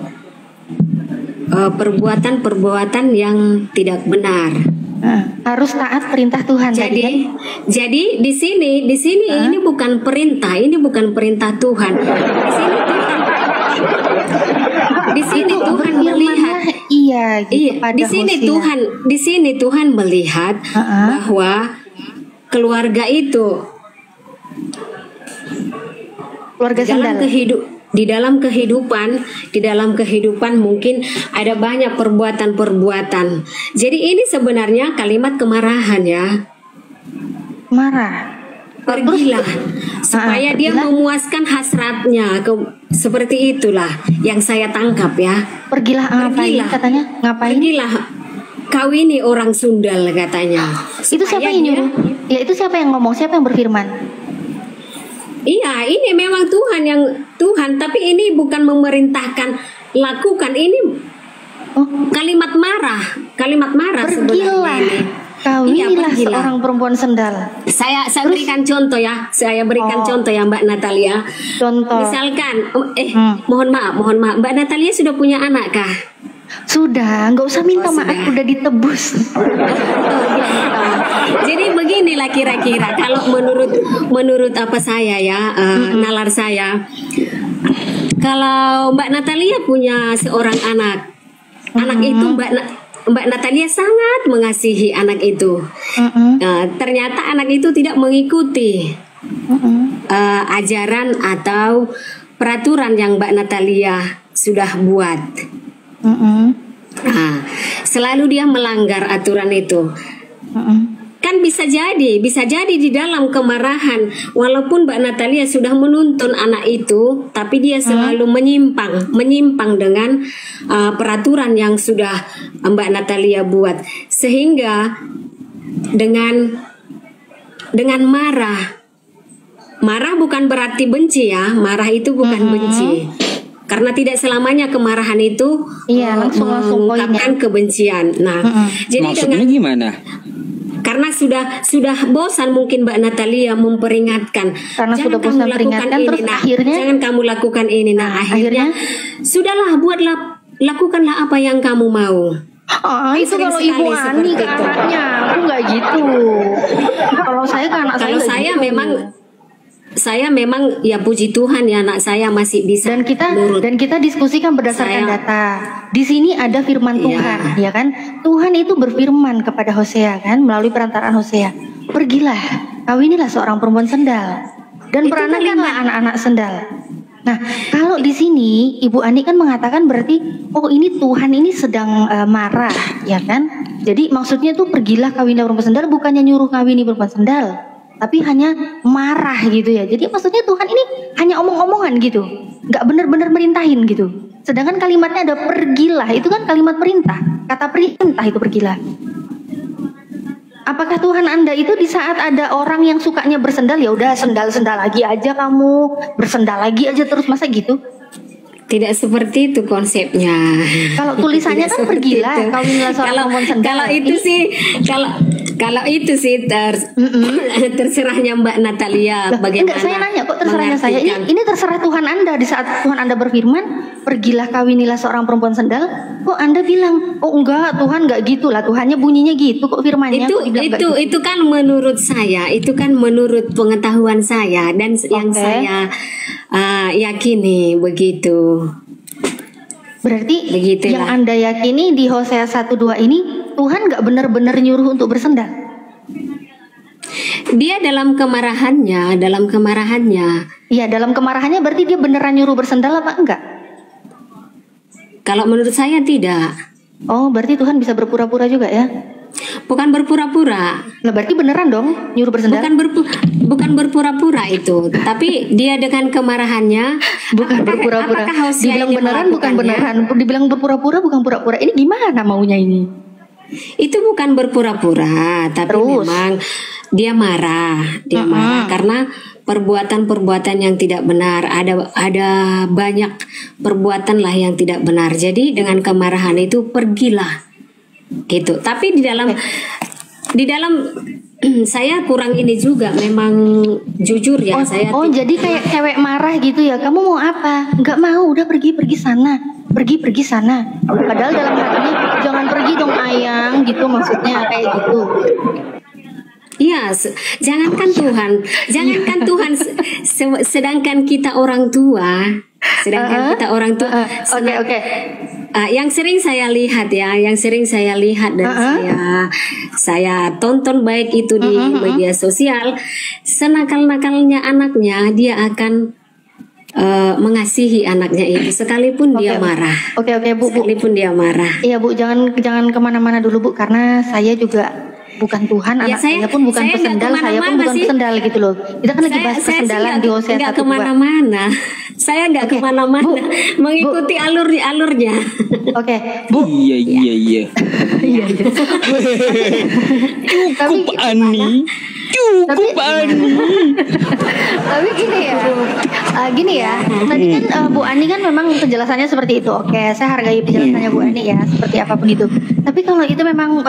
perbuatan-perbuatan yang tidak benar. Harus taat perintah Tuhan tadi kan? Jadi di sini ini bukan perintah Tuhan. Di sini Tuhan melihat. Iya, gitu, pada di sini Tuhan melihat bahwa keluarga itu di dalam kehidupan mungkin ada banyak perbuatan-perbuatan. Jadi ini sebenarnya kalimat kemarahan ya. Marah. Pergilah supaya dia memuaskan hasratnya, seperti itulah yang saya tangkap ya. Pergilah ngapain katanya? Ngapain? Pergilah kawini orang sundal katanya. Itu siapa yang nyuruh? Ya itu siapa yang ngomong? Siapa yang berfirman? Iya, ini memang Tuhan, tapi ini bukan memerintahkan lakukan, ini kalimat marah Pergilah, kawinilah seorang perempuan sendal. Saya berikan contoh ya, contoh ya Mbak Natalia. Contoh. Misalkan, mohon maaf, Mbak Natalia sudah punya anak kah? Sudah, nggak usah minta maaf, udah ditebus. Jadi beginilah kira-kira kalau menurut apa saya ya, nalar saya, kalau Mbak Natalia punya seorang anak itu Mbak Natalia sangat mengasihi anak itu. Ternyata anak itu tidak mengikuti ajaran atau peraturan yang Mbak Natalia sudah buat. Nah, selalu dia melanggar aturan itu. Kan bisa jadi di dalam kemarahan, walaupun Mbak Natalia sudah menuntun anak itu, tapi dia selalu menyimpang dengan peraturan yang sudah Mbak Natalia buat, sehingga dengan marah bukan berarti benci ya, marah itu bukan benci. Karena tidak selamanya kemarahan itu langsung mengungkapkan kebencian. Nah, jadi maksudnya gimana? Karena sudah bosan mungkin Mbak Natalia memperingatkan. Karena sudah bosan memperingatkan, terus akhirnya jangan kamu lakukan ini. Nah, akhirnya sudahlah, lakukanlah apa yang kamu mau. Itu kalau Ibu Ani ke anaknya, aku nggak gitu. Kalau saya ke anak kalau saya gitu. Saya memang ya puji Tuhan ya, anak saya masih bisa dan kita diskusikan berdasarkan data. Di sini ada firman Tuhan, ya kan? Tuhan itu berfirman kepada Hosea kan melalui perantaraan Hosea. Pergilah, kawinilah seorang perempuan sendal dan peranakanlah anak-anak sendal. Nah, kalau di sini Ibu Ani kan mengatakan berarti ini Tuhan ini sedang marah, ya kan? Jadi maksudnya tuh pergilah kawinilah perempuan sendal bukannya nyuruh kawini perempuan sendal, tapi hanya marah gitu ya. Jadi maksudnya Tuhan ini hanya omong-omongan gitu, nggak benar-benar merintahin gitu. Sedangkan kalimatnya ada pergilah, itu kan kalimat perintah, kata perintah itu pergilah. Apakah Tuhan Anda itu di saat ada orang yang sukanya bersendal, ya udah sendal-sendal lagi aja kamu, bersendal lagi aja terus, masa gitu? Tidak seperti itu konsepnya. Kalau tulisannya Tidak kan seperti pergilah itu. kawinilah seorang perempuan sendal. Kalau itu Ini- sih kalau itu sih terserahnya Mbak Natalia Lah, bagaimana. enggak, saya nanya kok terserahnya saya. mengartikan. Ini terserah Tuhan Anda. Di saat Tuhan Anda berfirman, pergilah kawinilah seorang perempuan sendal. Kok Anda bilang, oh enggak, Tuhan enggak gitu lah. Tuhannya bunyinya gitu kok firmannya. itu kok dibilang enggak gitu? itu kan menurut saya, itu kan menurut pengetahuan saya dan yang Oke. saya yakini begitu. Berarti Begitulah. yang Anda yakini di Hosea 1:2 ini Tuhan nggak benar-benar nyuruh untuk bersendal. Dia dalam kemarahannya. Iya, dalam kemarahannya berarti dia beneran nyuruh bersendal apa enggak? Kalau menurut saya tidak. Oh, berarti Tuhan bisa berpura-pura juga ya? Bukan berpura-pura. Lah berarti beneran dong nyuruh bersendal? Bukan berpura-pura itu, tapi dia dengan kemarahannya. Bukan berpura-pura. Apakah Hosea Dibilang ini beneran bukan melakukannya? beneran. Dibilang berpura-pura bukan pura-pura. Ini gimana maunya ini? Itu bukan berpura-pura, tapi Terus? memang dia marah. Dia marah karena perbuatan-perbuatan yang tidak benar. Ada banyak perbuatan lah yang tidak benar. Jadi dengan kemarahan itu pergilah. Gitu. Tapi di dalam saya kurang ini juga, memang jujur ya, saya Oh, jadi kayak cewek marah gitu ya. Kamu mau apa? Enggak mau, udah pergi sana. Pergi sana. Padahal dalam hatinya jangan pergi dong ayang gitu maksudnya kayak gitu. Iya, jangankan Tuhan, sedangkan kita orang tua, Oke. yang sering saya lihat dan saya tonton baik itu di media sosial, senakal-nakalnya anaknya dia akan mengasihi anaknya itu sekalipun dia marah. Oke, Bu. Sekalipun dia marah. Iya, Bu, jangan kemana-mana dulu, Bu, karena saya juga bukan Tuhan, Ya, anak saya pun bukan saya nggak pesendal, saya pun kemana-mana bukan sih. pesendal gitu loh. Kita kan lagi bahas Saya persendalan sih di Hosea nggak 1:2. kemana-mana. Saya nggak Oke, kemana-mana, Bu. mengikuti alurnya. Oke, Bu. Iya. Iya. Cukup Ani. Cukup Ani. Tapi gini ya. Tadi kan Bu Ani kan memang penjelasannya seperti itu. Oke, saya hargai penjelasannya Bu Ani ya, seperti apapun itu. Tapi kalau itu memang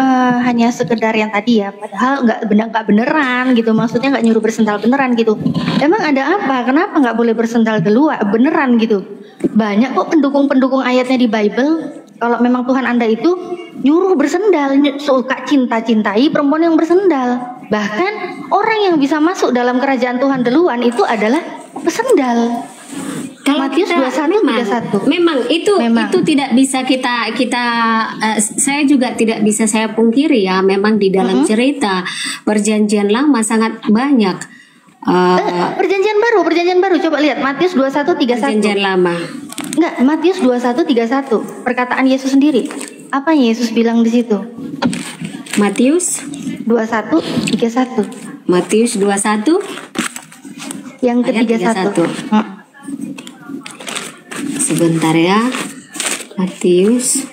hanya sekedar yang tadi ya, padahal nggak beneran gitu. Maksudnya nggak nyuruh bersendal beneran gitu. Emang ada apa? Kenapa nggak boleh bersendal dulu beneran gitu? Banyak kok pendukung-pendukung ayatnya di Bible. Kalau memang Tuhan Anda itu nyuruh bersendal, suka cintai perempuan yang bersendal. Bahkan orang yang bisa masuk dalam kerajaan Tuhan duluan itu adalah pesendal. Matius 21:31. Memang itu tidak bisa kita saya juga tidak bisa saya pungkiri ya, memang di dalam cerita Perjanjian Lama sangat banyak Perjanjian baru coba lihat Matius 21:31. Perjanjian Lama. Enggak, Matius 21:31. Perkataan Yesus sendiri. Apa yang Yesus bilang di situ? Matius 21:31. Matius 21 Yang ayat ke-31. 31. Sebentar ya. Matius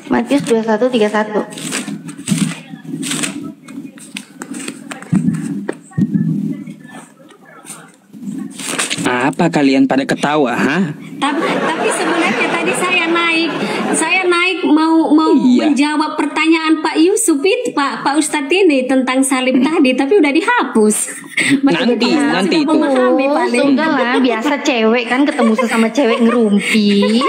21:31. Apa kalian pada ketawa, ha? Tapi sebenarnya tadi saya naik mau Iya. menjawab pertanyaan Pak Yusuf itu Pak Ustadz ini tentang salib tadi, tapi udah dihapus. Nanti Sudah itu. memahami paling. Sudah lah, biasa cewek kan ketemu sesama cewek ngerumpi.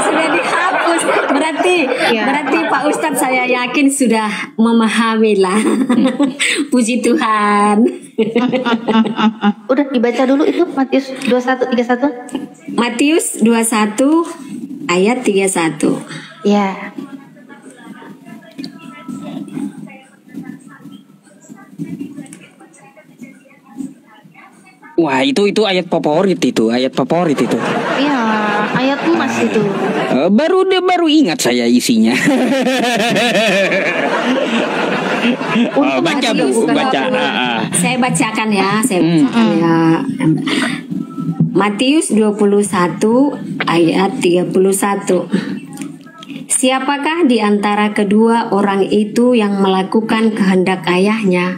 sudah dihapus. Berarti Ya. Pak Ustadz saya yakin sudah memahami lah. Puji Tuhan. Udah dibaca dulu itu Matius 21:31. Matius 21 ayat 31. Ya. Wah, itu ayat favorit itu. Iya, ayat emas itu. Baru ingat saya isinya. Untung Baca masih Bu, bukan baca. aku. Saya bacakan ya. Matius 21 ayat 31. Siapakah di antara kedua orang itu yang melakukan kehendak ayahnya?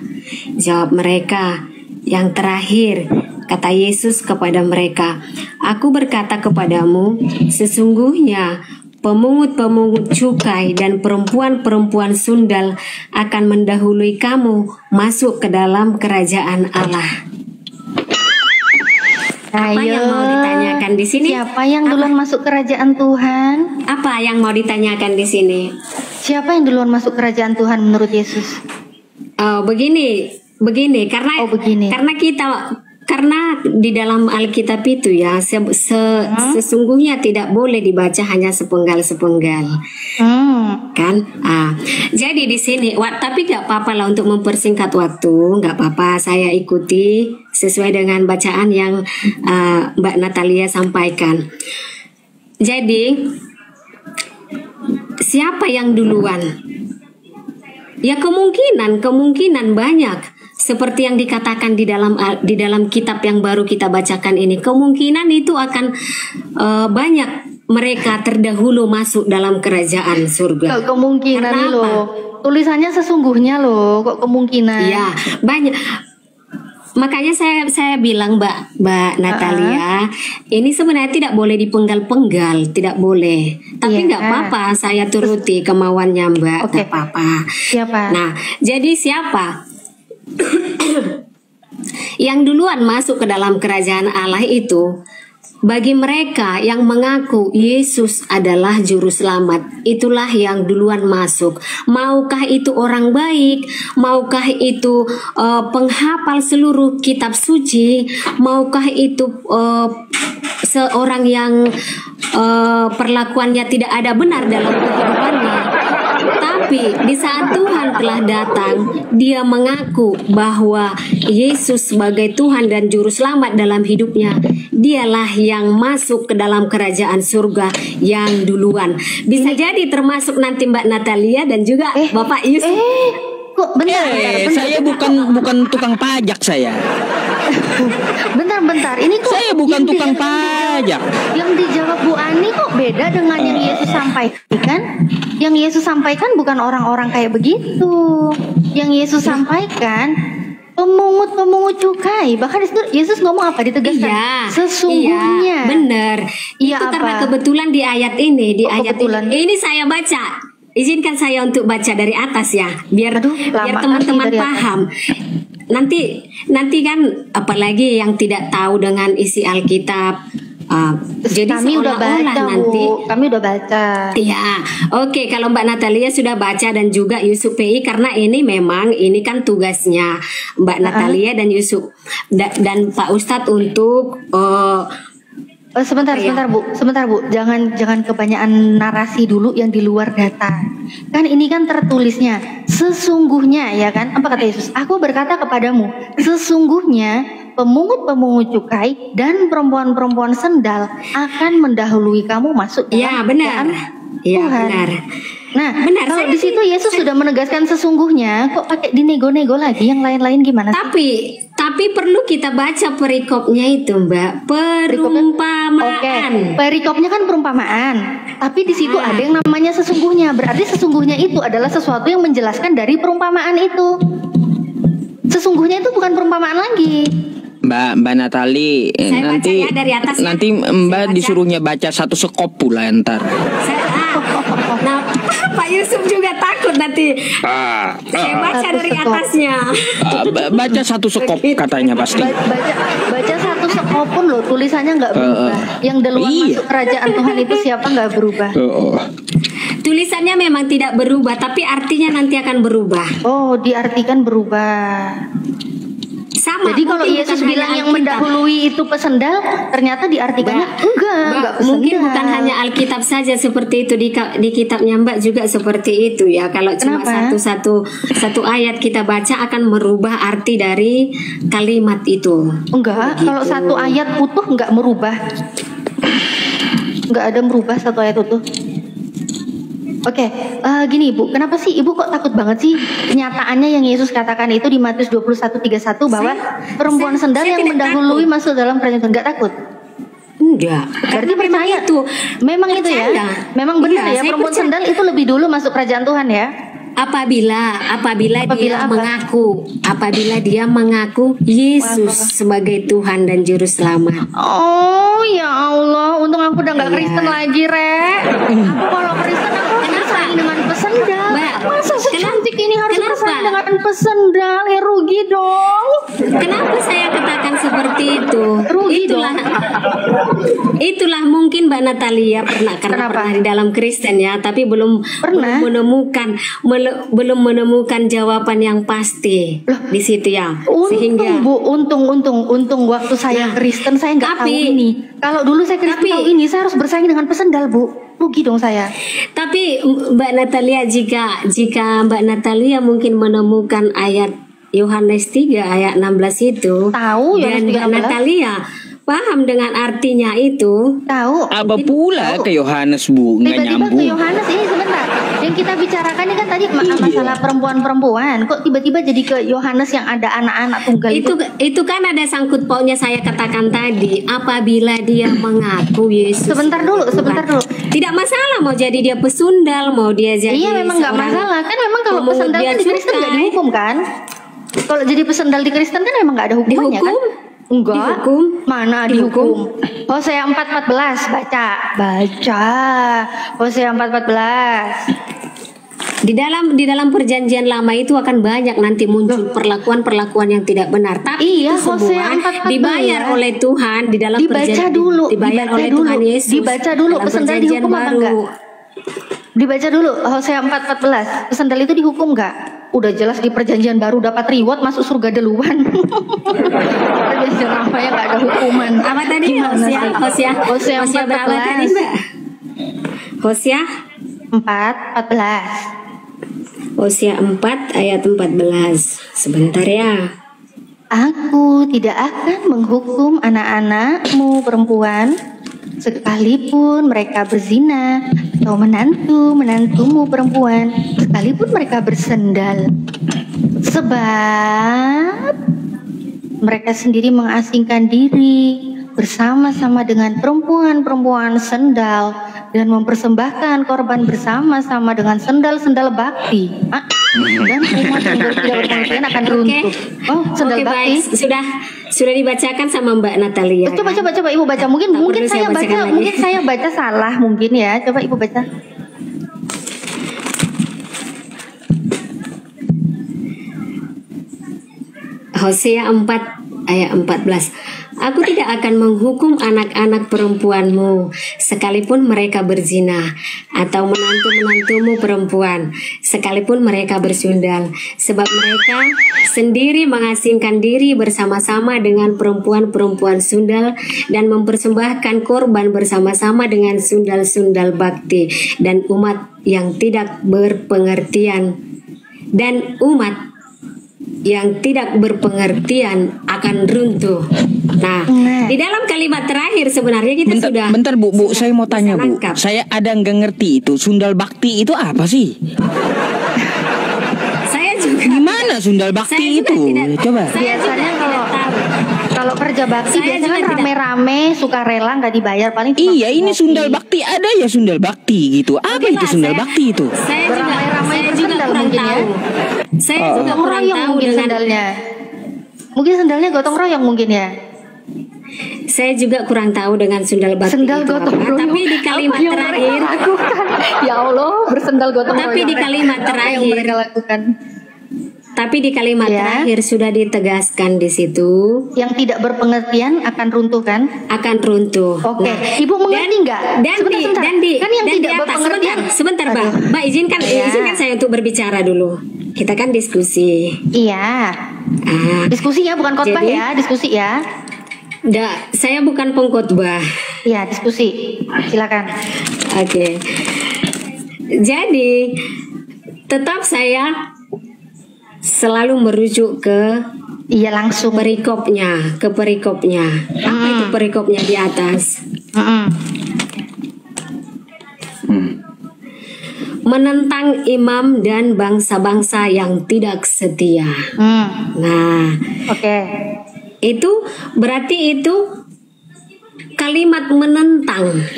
Jawab mereka, yang terakhir. kata Yesus kepada mereka, "Aku berkata kepadamu, sesungguhnya pemungut-pemungut cukai dan perempuan-perempuan sundal akan mendahului kamu masuk ke dalam kerajaan Allah." Apa yang mau ditanyakan di sini? Siapa yang duluan masuk kerajaan Tuhan? Apa yang mau ditanyakan di sini? Siapa yang duluan masuk kerajaan Tuhan menurut Yesus? Begini, karena begini. karena di dalam Alkitab itu ya sesungguhnya tidak boleh dibaca hanya sepenggal-sepenggal, kan? Jadi di sini, tapi nggak apa-apa lah untuk mempersingkat waktu, nggak apa-apa. Saya ikuti sesuai dengan bacaan yang Mbak Natalia sampaikan. Jadi siapa yang duluan? Ya kemungkinan banyak. Seperti yang dikatakan di dalam kitab yang baru kita bacakan ini, kemungkinan itu akan banyak mereka terdahulu masuk dalam kerajaan surga. Kok kemungkinan nih loh, tulisannya sesungguhnya loh, kok kemungkinan? Ya banyak. Makanya saya bilang Mbak Natalia, ini sebenarnya tidak boleh dipenggal-penggal, tidak boleh. Tapi nggak apa-apa, saya turuti kemauannya Mbak, nggak apa-apa. Siapa? Nah, jadi siapa? Yang duluan masuk ke dalam kerajaan Allah itu bagi mereka yang mengaku Yesus adalah juru selamat, itulah yang duluan masuk. Maukah itu orang baik, maukah itu penghafal seluruh kitab suci, maukah itu seorang yang perlakuannya tidak ada benar dalam kehidupannya. Tapi di saat Tuhan telah datang, dia mengaku bahwa Yesus sebagai Tuhan dan Juru Selamat dalam hidupnya, dialah yang masuk ke dalam kerajaan surga yang duluan. Bisa jadi termasuk nanti Mbak Natalia dan juga Bapak Yusuf. Kok bentar. Saya bukan tukang pajak saya. Bentar. Ini kok saya bukan tukang pajak. Yang dijawab Bu Ani kok beda dengan yang Yesus sampaikan? Yang Yesus sampaikan bukan orang-orang kayak begitu. Yang Yesus sampaikan pemungut cukai. Bahkan di situ Yesus ngomong apa, ditegaskan? Iya, sesungguhnya. Iya, benar. Iya, itu apa? Karena kebetulan di ayat ini, kebetulan. ini saya baca. Izinkan saya untuk baca dari atas ya, biar teman-teman paham. Nanti kan apalagi yang tidak tahu dengan isi Alkitab. Jadi kami udah baca nanti. Bu, kami udah baca. Iya, oke. Kalau Mbak Natalia sudah baca dan juga Yusuf PI, karena ini kan tugasnya Mbak Natalia dan Yusuf dan Pak Ustadz untuk Sebentar Bu, jangan kebanyakan narasi dulu yang di luar data. Kan ini kan tertulisnya sesungguhnya, ya kan? Apa kata Yesus? Aku berkata kepadamu, sesungguhnya pemungut-pemungut cukai dan perempuan-perempuan sendal akan mendahului kamu masuk dalam kerajaan Tuhan. Benar. Nah, benar. Kalau di situ Yesus sudah menegaskan sesungguhnya, kok pakai dinego-nego lagi? Yang lain-lain gimana sih? Tapi perlu kita baca perikopnya itu, Mbak. Perumpamaan. Perikopnya kan perumpamaan. Tapi di situ ada yang namanya sesungguhnya. Berarti sesungguhnya itu adalah sesuatu yang menjelaskan dari perumpamaan itu. Sesungguhnya itu bukan perumpamaan lagi. Mbak Natali, nanti Mbak disuruhnya baca satu sekop pula ntar. Nah, Pak Yusuf juga takut nanti. Saya baca dari atasnya. Baca satu sekop katanya pasti. Baca satu sekop pun loh, tulisannya nggak berubah. Yang duluan masuk kerajaan Tuhan itu siapa nggak berubah. Tulisannya memang tidak berubah, tapi artinya nanti akan berubah. Oh, diartikan berubah. Sama. Jadi kalau Yesus bilang yang mendahului itu pesendal, ternyata diartikannya enggak pesendal. Mungkin bukan hanya Alkitab saja seperti itu, di kitabnya Mbak juga seperti itu ya. Kalau cuma satu ayat kita baca akan merubah arti dari kalimat itu. Enggak, kalau satu ayat utuh enggak merubah. Enggak ada merubah satu ayat utuh. Oke, gini Ibu, kenapa sih Ibu kok takut banget sih? Kenyataannya yang Yesus katakan itu di Matius 21:31 bahwa perempuan sendal yang mendahului masuk dalam kerajaan Tuhan. Enggak takut? Enggak. Berarti percaya itu. Memang percaya. Itu ya. Memang benar ya, perempuan sendal itu lebih dulu masuk kerajaan Tuhan ya. apabila dia apa? apabila dia mengaku Yesus sebagai Tuhan dan Juru Selamat. Oh ya Allah, untung aku udah nggak Kristen lagi, Rek. Aku kalau Kristen aku harus bersaing dengan pesendal. Mbak, Masa secantik ini harus kenapa? bersaing dengan pesendal? Ya rugi dong. Kenapa saya katakan seperti itu? Rugi Itulah mungkin Mbak Natalia pernah Kenapa? di dalam Kristen ya, tapi belum menemukan jawaban yang pasti di situ ya. Sehingga Untung waktu saya Kristen saya nggak tahu ini. Kalau dulu saya Kristen tahu ini, saya harus bersaing dengan pesendal, Bu. Rugi dong saya. Tapi Mbak Natalia, jika Mbak Natalia mungkin menemukan ayat Yohanes 3 ayat 16 itu, Tahu dan Yohanes 3 Mbak Natalia paham dengan artinya itu. Tahu. Apa pula ke Yohanes, Bu? Nggak Tiba-tiba nyambung. ke Yohanes ini sebentar. Yang kita bicarakan ini kan tadi masalah perempuan-perempuan. Kok tiba-tiba jadi ke Yohanes yang ada anak-anak tunggal Itu kan ada sangkut pautnya, saya katakan tadi, apabila dia mengaku Yesus. Sebentar dulu. Tidak masalah mau jadi dia pesundal, mau dia jadi Iya memang nggak seorang masalah kan, memang kalau pesendal pemuda kan di Kristen nggak cukai. dihukum kan? Kalau jadi pesendal di Kristen kan memang nggak ada hukumannya kan? Dihukum? Enggak. Dihukum? Mana dihukum? Hosea 4:14 baca. Hosea 4:14. Di dalam perjanjian lama itu akan banyak nanti muncul perlakuan-perlakuan yang tidak benar. Tapi Iya, itu semua Hosea 4:14. dibayar oleh Tuhan di dalam Dibaca dulu, dibayar oleh Tuhan Yesus. Dibaca dulu, dalam pesendal perjanjian dihukum apa baru. enggak? Dibaca dulu Hosea 4:14. Pesendal itu dihukum enggak? Udah jelas di perjanjian baru dapat reward masuk surga duluan. Perjanjian lama ya enggak ada hukuman. Apa tadi? Hosea berapa tadi, 4:14. Mbak? Hosea 4:14. Hosea 4 ayat 14. Sebentar ya. Aku tidak akan menghukum anak-anakmu perempuan sekalipun mereka berzina, atau menantumu perempuan sekalipun mereka bersendal, sebab mereka sendiri mengasingkan diri bersama-sama dengan perempuan-perempuan sendal dan mempersembahkan korban bersama-sama dengan sendal-sendal bakti. Dan umat yang tidak berpengertian akan runtuh. Oh, sendal Oke, bakti. baik. Sudah dibacakan sama Mbak Natalia. Coba Ibu baca. Mungkin saya baca, bacakan lagi. mungkin saya baca salah mungkin ya. Coba Ibu baca. Hosea 4 ayat 14. Aku tidak akan menghukum anak-anak perempuanmu sekalipun mereka berzina, atau menantu-menantumu perempuan sekalipun mereka bersundal, sebab mereka sendiri mengasingkan diri bersama-sama dengan perempuan-perempuan sundal dan mempersembahkan korban bersama-sama dengan sundal-sundal bakti, dan umat yang tidak berpengertian akan runtuh. Nah, di dalam kalimat terakhir sebenarnya kita sudah. Bentar Bu, saya mau tanya Bu. lengkap. Saya ada nggak ngerti itu sundal bakti itu apa sih? Saya juga. Gimana sundal bakti itu? Coba. Biasanya kalau kerja bakti Saya biasanya juga kan tidak. rame-rame sukarela nggak dibayar paling cuma Iya, ini ngopi. sundal bakti, ada ya sundal bakti gitu. Apa Oke, itu Pak, sundal bakti itu? Saya Beramai-ramai juga bersendal kurang mungkin ya. tahu. Saya juga Gotong kurang royong tahu mungkin dengan. sendalnya. Mungkin sendalnya gotong royong mungkin ya. Saya juga kurang tahu dengan sundal bakti Sendal itu gotong apa. royong. Tapi di kalimat Apa yang terakhir. mereka lakukan? Ya Allah, bersendal gotong royong. Tapi di kalimat Apa yang terakhir. mereka lakukan? Tapi di kalimat Ya. terakhir sudah ditegaskan di situ Yang tidak berpengertian akan runtuh kan? akan runtuh. Oke, Nah, Ibu mengerti nggak? Sebentar. Kan yang dan tidak di atas, berpengertian. sebentar, Mbak. Aduh. Mbak izinkan Ya. saya untuk berbicara dulu. Kita kan diskusi. Iya. Diskusi ya, bukan khotbah Jadi- ya, diskusi ya. Saya bukan pengkhotbah. Iya, diskusi. Silakan. Oke. Jadi tetap saya selalu merujuk ke Iya langsung. perikopnya. Apa itu perikopnya di atas? Menentang imam dan bangsa-bangsa yang tidak setia. Nah, Oke. itu berarti itu kalimat menentang.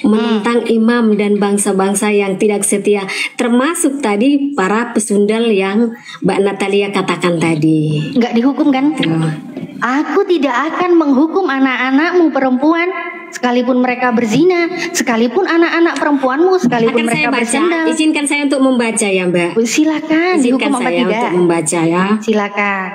menentang imam dan bangsa-bangsa yang tidak setia, termasuk tadi para pesundal yang Mbak Natalia katakan tadi. Nggak dihukum kan? Aku tidak akan menghukum anak-anakmu perempuan, sekalipun mereka berzina, sekalipun anak-anak perempuanmu, sekalipun Akan saya mereka baca. bersandal. Izinkan saya untuk membaca ya, Mbak. Silakan, Izinkan dihukum apa saya tidak? untuk membaca ya. Silakan.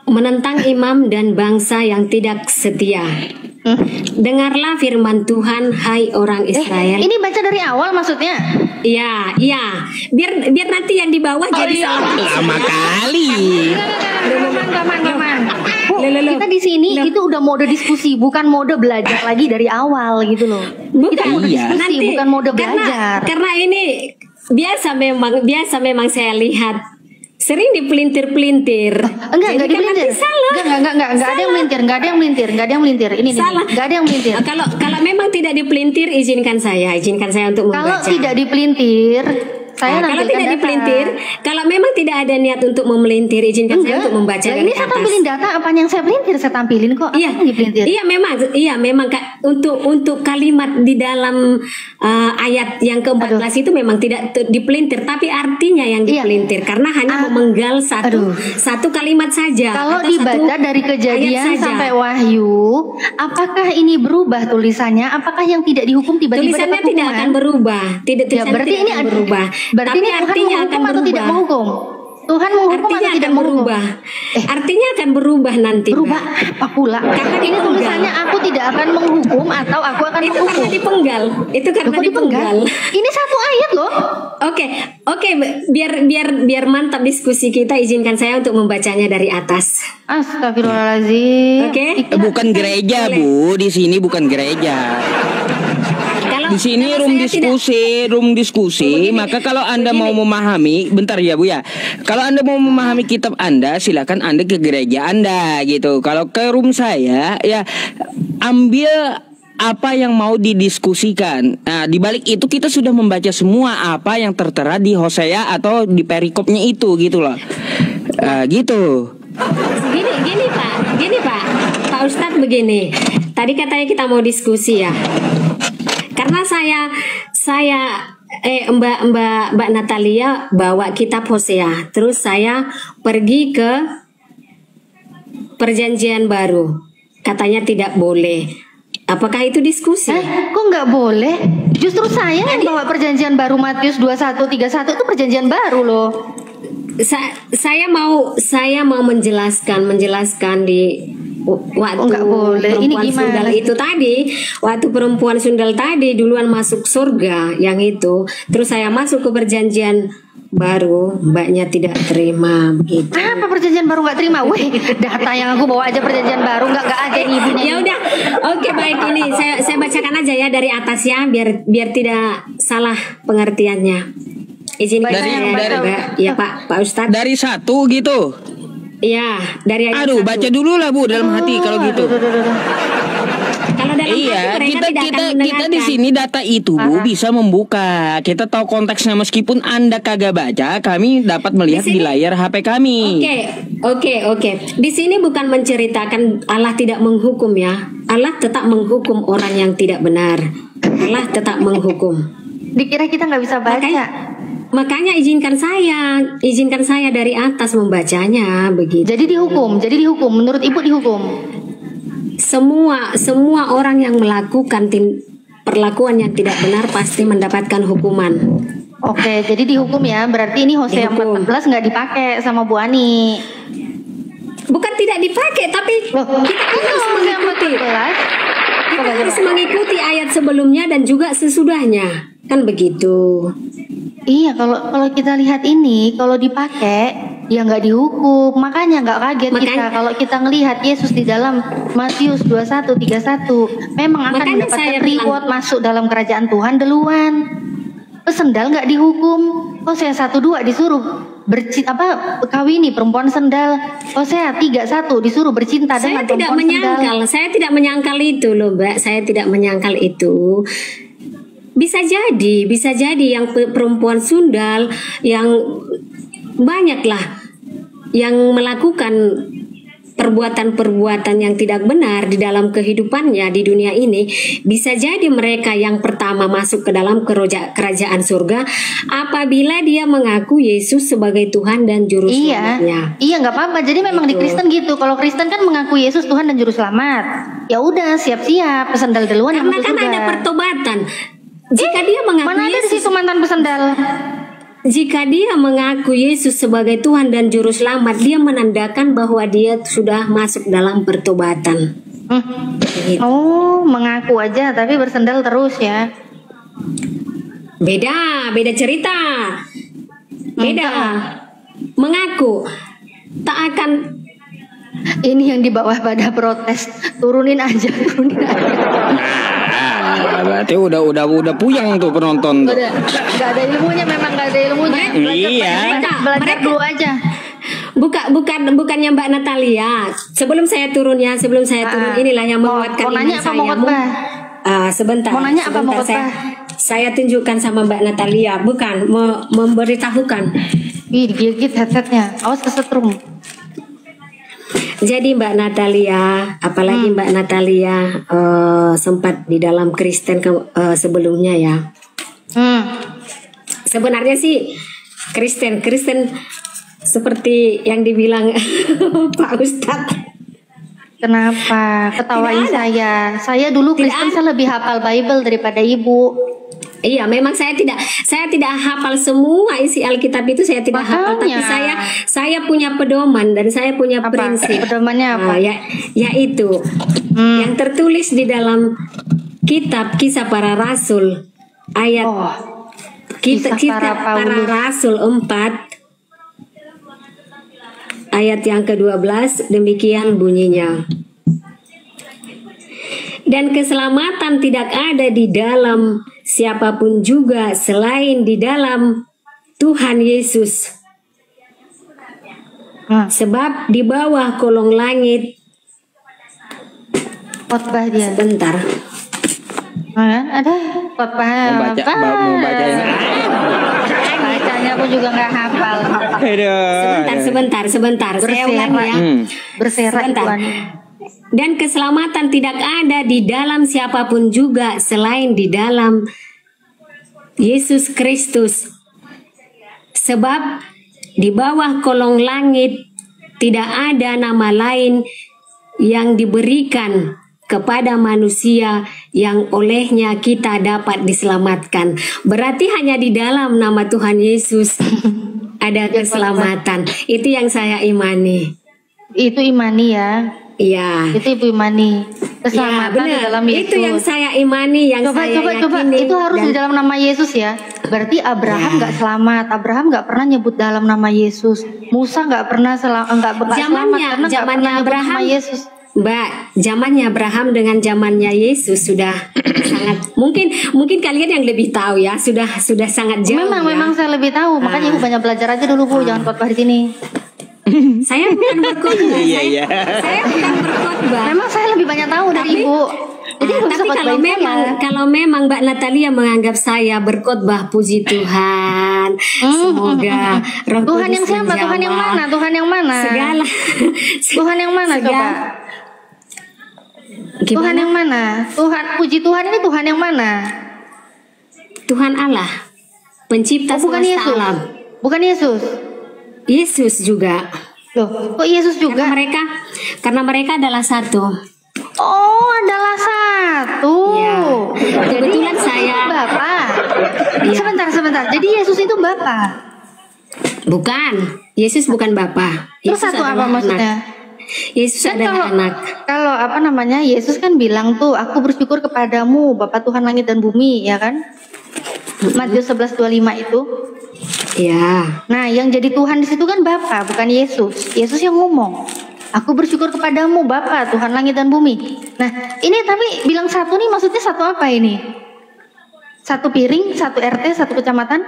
Menentang imam dan bangsa yang tidak setia. Dengarlah firman Tuhan, hai orang Israel. Ini baca dari awal maksudnya? Iya, iya. Biar nanti yang di bawah jadi salah. Lama kali. Gaman. Kita di sini itu udah mode diskusi, bukan mode belajar lagi dari awal gitu loh. Kita mode Iya. diskusi, bukan mode belajar. Karena ini biasa memang saya lihat sering dipelintir-pelintir. Enggak Jadi kan dipelintir. nanti salah. Enggak ada yang melintir, enggak ada yang melintir. Ini Salah. enggak ada yang melintir. Kalau memang tidak dipelintir, izinkan saya untuk Kalau membaca. tidak dipelintir, saya Kalau nampilkan tidak data. dipelintir, kalau memang tidak ada niat untuk memelintir, izinkan saya untuk membaca Lah, dari ini saya atas. tampilin data, apa yang saya pelintir saya tampilin kok. Iya, Apa yang dipelintir? iya memang Kak, untuk kalimat di dalam ayat yang ke-14 itu memang tidak dipelintir, tapi artinya yang Iya. dipelintir karena hanya memenggal satu kalimat saja. Kalau atau dibaca satu dari ayat Kejadian saja. sampai Wahyu, apakah ini berubah tulisannya? Apakah yang tidak dihukum tiba-tiba Tulisannya dapat tidak hukuman? akan berubah. Ya, Tulisannya berarti tidak ini akan berubah. Berarti Tapi ini Tuhan artinya menghukum akan atau tidak berubah. menghukum? Tuhan menghukum Artinya atau tidak akan menghukum? berubah. Artinya akan berubah nanti. Berubah Mbak. apa pula? Karena Ini dipenggal. tulisannya aku tidak akan menghukum atau aku akan Itu menghukum. karena dipenggal. Itu karena Kok dipenggal? dipenggal. Ini satu ayat loh. Oke, biar mantap diskusi kita, izinkan saya untuk membacanya dari atas. Astagfirullahaladzim. Oke. Bukan gereja, Bu. Di sini bukan gereja. Di sini kalau room saya diskusi. Begini, Maka kalau Anda mau memahami, bentar ya Bu ya. Kalau Anda mau memahami kitab Anda, silakan Anda ke gereja Anda gitu. Kalau ke room saya, ya ambil apa yang mau didiskusikan. Nah, di balik itu kita sudah membaca semua apa yang tertera di Hosea atau di perikopnya itu gitu loh. Gitu. Gini Pak Ustadz begini. Tadi katanya kita mau diskusi ya. Karena Mbak Natalia bawa kitab Hosea, terus saya pergi ke Perjanjian Baru, katanya tidak boleh. Apakah itu diskusi? Kok nggak boleh? Justru saya yang bawa perjanjian baru Matius 21:31 itu perjanjian baru loh. Saya mau menjelaskan di waktu nggak boleh. Ini perempuan gimana? sundal itu tadi, waktu perempuan sundal tadi duluan masuk surga yang itu, terus saya masuk ke perjanjian baru, mbaknya tidak terima begitu. Apa perjanjian baru nggak terima? Weh, data yang aku bawa aja perjanjian baru nggak ada ibunya. Ya udah, oke baik, ini saya bacakan aja ya dari atas ya, biar tidak salah pengertiannya. Izinkan saya Mbak. Ya Pak Ustadz. Dari 1 gitu. Iya, dari ayat Aduh, 1. baca dulu lah Bu dalam hati kalau gitu. Kalau dalam Iya, hati mereka tidak akan kita di mendengarkan. sini data itu Bu bisa membuka. Kita tahu konteksnya meskipun Anda kagak baca, kami dapat melihat di layar HP kami. Oke. Di sini bukan menceritakan Allah tidak menghukum ya. Allah tetap menghukum orang yang tidak benar. Allah tetap menghukum. Dikira kita nggak bisa baca. Makanya izinkan saya dari atas membacanya begitu. Jadi dihukum. Menurut Ibu dihukum. Semua orang yang melakukan perlakuan yang tidak benar pasti mendapatkan hukuman. Oke, jadi dihukum ya. Berarti ini Hosea Dihukum. 14 nggak dipakai sama Bu Ani. Bukan tidak dipakai, tapi Loh, kita harus Hosea mengikuti. 14. Kita harus mengikuti ayat sebelumnya dan juga sesudahnya. Kan begitu. Iya, kalau kita lihat ini, kalau dipakai ya nggak dihukum. Makanya nggak kaget kita kalau kita ngelihat Yesus di dalam Matius 21:31 memang akan Makanya mendapatkan saya bilang- reward masuk dalam kerajaan Tuhan duluan. Terus sendal nggak dihukum. Hosea 1:2 disuruh kawini perempuan sendal. Hosea 3:1 disuruh bercinta dengan perempuan sendal. Saya tidak menyangkal itu loh Mbak. Saya tidak menyangkal itu. Bisa jadi yang perempuan sundal yang banyak lah yang melakukan perbuatan-perbuatan yang tidak benar di dalam kehidupannya di dunia ini, bisa jadi mereka yang pertama masuk ke dalam kerajaan surga apabila dia mengaku Yesus sebagai Tuhan dan Juru Selamatnya. Iya, nggak apa-apa. Jadi memang di Kristen gitu. Kalau Kristen kan mengaku Yesus Tuhan dan Juru Selamat. Ya udah, siap-siap pesendal duluan yang Karena masuk kan surga. ada pertobatan. Jika dia mengaku Mana ada di Yesus, situ mantan pesendal? jika dia mengaku Yesus sebagai Tuhan dan Juru Selamat, dia menandakan bahwa dia sudah masuk dalam pertobatan. Gitu. Oh, mengaku aja tapi bersendal terus ya. Beda cerita. Beda. Mengaku tak akan. Ini yang di bawah pada protes. Turunin aja. Nah, berarti udah puyeng tuh penonton tuh. Udah, nggak ada ilmunya, memang nggak ada ilmunya. Iya. Belajar dulu aja. Bukannya Mbak Natalia. Sebelum saya turun inilah yang menguatkan mau iman nanya apa saya. mau khotbah? Sebentar. Mau nanya apa mau khotbah? Saya tunjukkan sama Mbak Natalia, bukan memberitahukan. Ih, digigit headsetnya. Awas kesetrum. Jadi Mbak Natalia, apalagi Mbak Natalia sempat di dalam Kristen sebelumnya ya. Sebenarnya sih Kristen seperti yang dibilang Pak Ustadz. Kenapa? Ketawain Tidak ada. saya. Saya dulu Kristen, saya lebih hafal Bible daripada ibu. Iya, memang saya tidak hafal semua isi Alkitab itu, saya tidak hafal, tapi Makanya. saya punya pedoman dan saya punya Apa? prinsip. Pedomannya apa? Yaitu yang tertulis di dalam kitab Kisah Para Rasul ayat Kisah Para Para Paulus. Rasul 4 ayat yang ke-12 demikian bunyinya. Dan keselamatan tidak ada di dalam siapapun juga selain di dalam Tuhan Yesus. Sebab di bawah kolong langit. Khotbah dia. Sebentar. Ada khotbah. Mau bacain. Bacanya aku juga nggak hafal. Sebentar. Saya ulangi ya. Berserak Sebentar. Tuhan. Dan keselamatan tidak ada di dalam siapapun juga selain di dalam Yesus Kristus. Sebab di bawah kolong langit tidak ada nama lain yang diberikan kepada manusia yang olehnya kita dapat diselamatkan. Berarti hanya di dalam nama Tuhan Yesus ada keselamatan. Itu yang saya imani. Itu imani ya. Iya. Itu ibu imani. Keselamatan di dalam Yesus. Itu yang saya imani, yang Coba. saya yakini. Itu harus Dan di dalam nama Yesus ya. Berarti Abraham nggak selamat. Abraham nggak pernah nyebut dalam nama Yesus. Musa nggak pernah selamat karena nggak pernah nyebut nama Yesus. Mbak, zamannya Abraham dengan zamannya Yesus sudah sangat mungkin kalian yang lebih tahu ya, sudah sangat jauh. Memang saya lebih tahu. Makanya ibu banyak belajar aja dulu Bu, jangan khotbah di sini. Saya bukan berkhotbah. Iya. Saya bukan berkhotbah. Memang saya lebih banyak tahu dari ibu. Jadi ibu bisa Tapi khotbahin kalau memang Mbak Natalia menganggap saya berkhotbah, puji Tuhan. Semoga Roh Tuhan Kudus yang siapa? menjamah Tuhan yang mana? Tuhan yang mana? Segala. Tuhan yang mana coba? Tuhan yang mana? Puji Tuhan ini Tuhan yang mana? Tuhan Allah, pencipta Bukan semesta Yesus. alam. Bukan Yesus. Yesus juga. Loh, kok Yesus juga? Karena mereka adalah satu. Oh, adalah satu. Ya. Jadi Kebetulan Yesus saya itu Bapa. Iya. Sebentar. Jadi Yesus itu Bapa. Bukan. Yesus bukan Bapa. Terus Yesus satu apa adalah maksudnya? anak. Yesus Kan adalah anak. Kalau apa namanya? Yesus kan bilang tuh, aku bersyukur kepadamu Bapa Tuhan langit dan bumi, ya kan? Matius 11:25 itu. Ya. Nah, yang jadi Tuhan di situ kan Bapa, bukan Yesus. Yesus yang ngomong, aku bersyukur kepadamu Bapa Tuhan langit dan bumi. Nah, ini tapi bilang satu nih maksudnya satu apa ini? Satu piring, satu RT, satu kecamatan,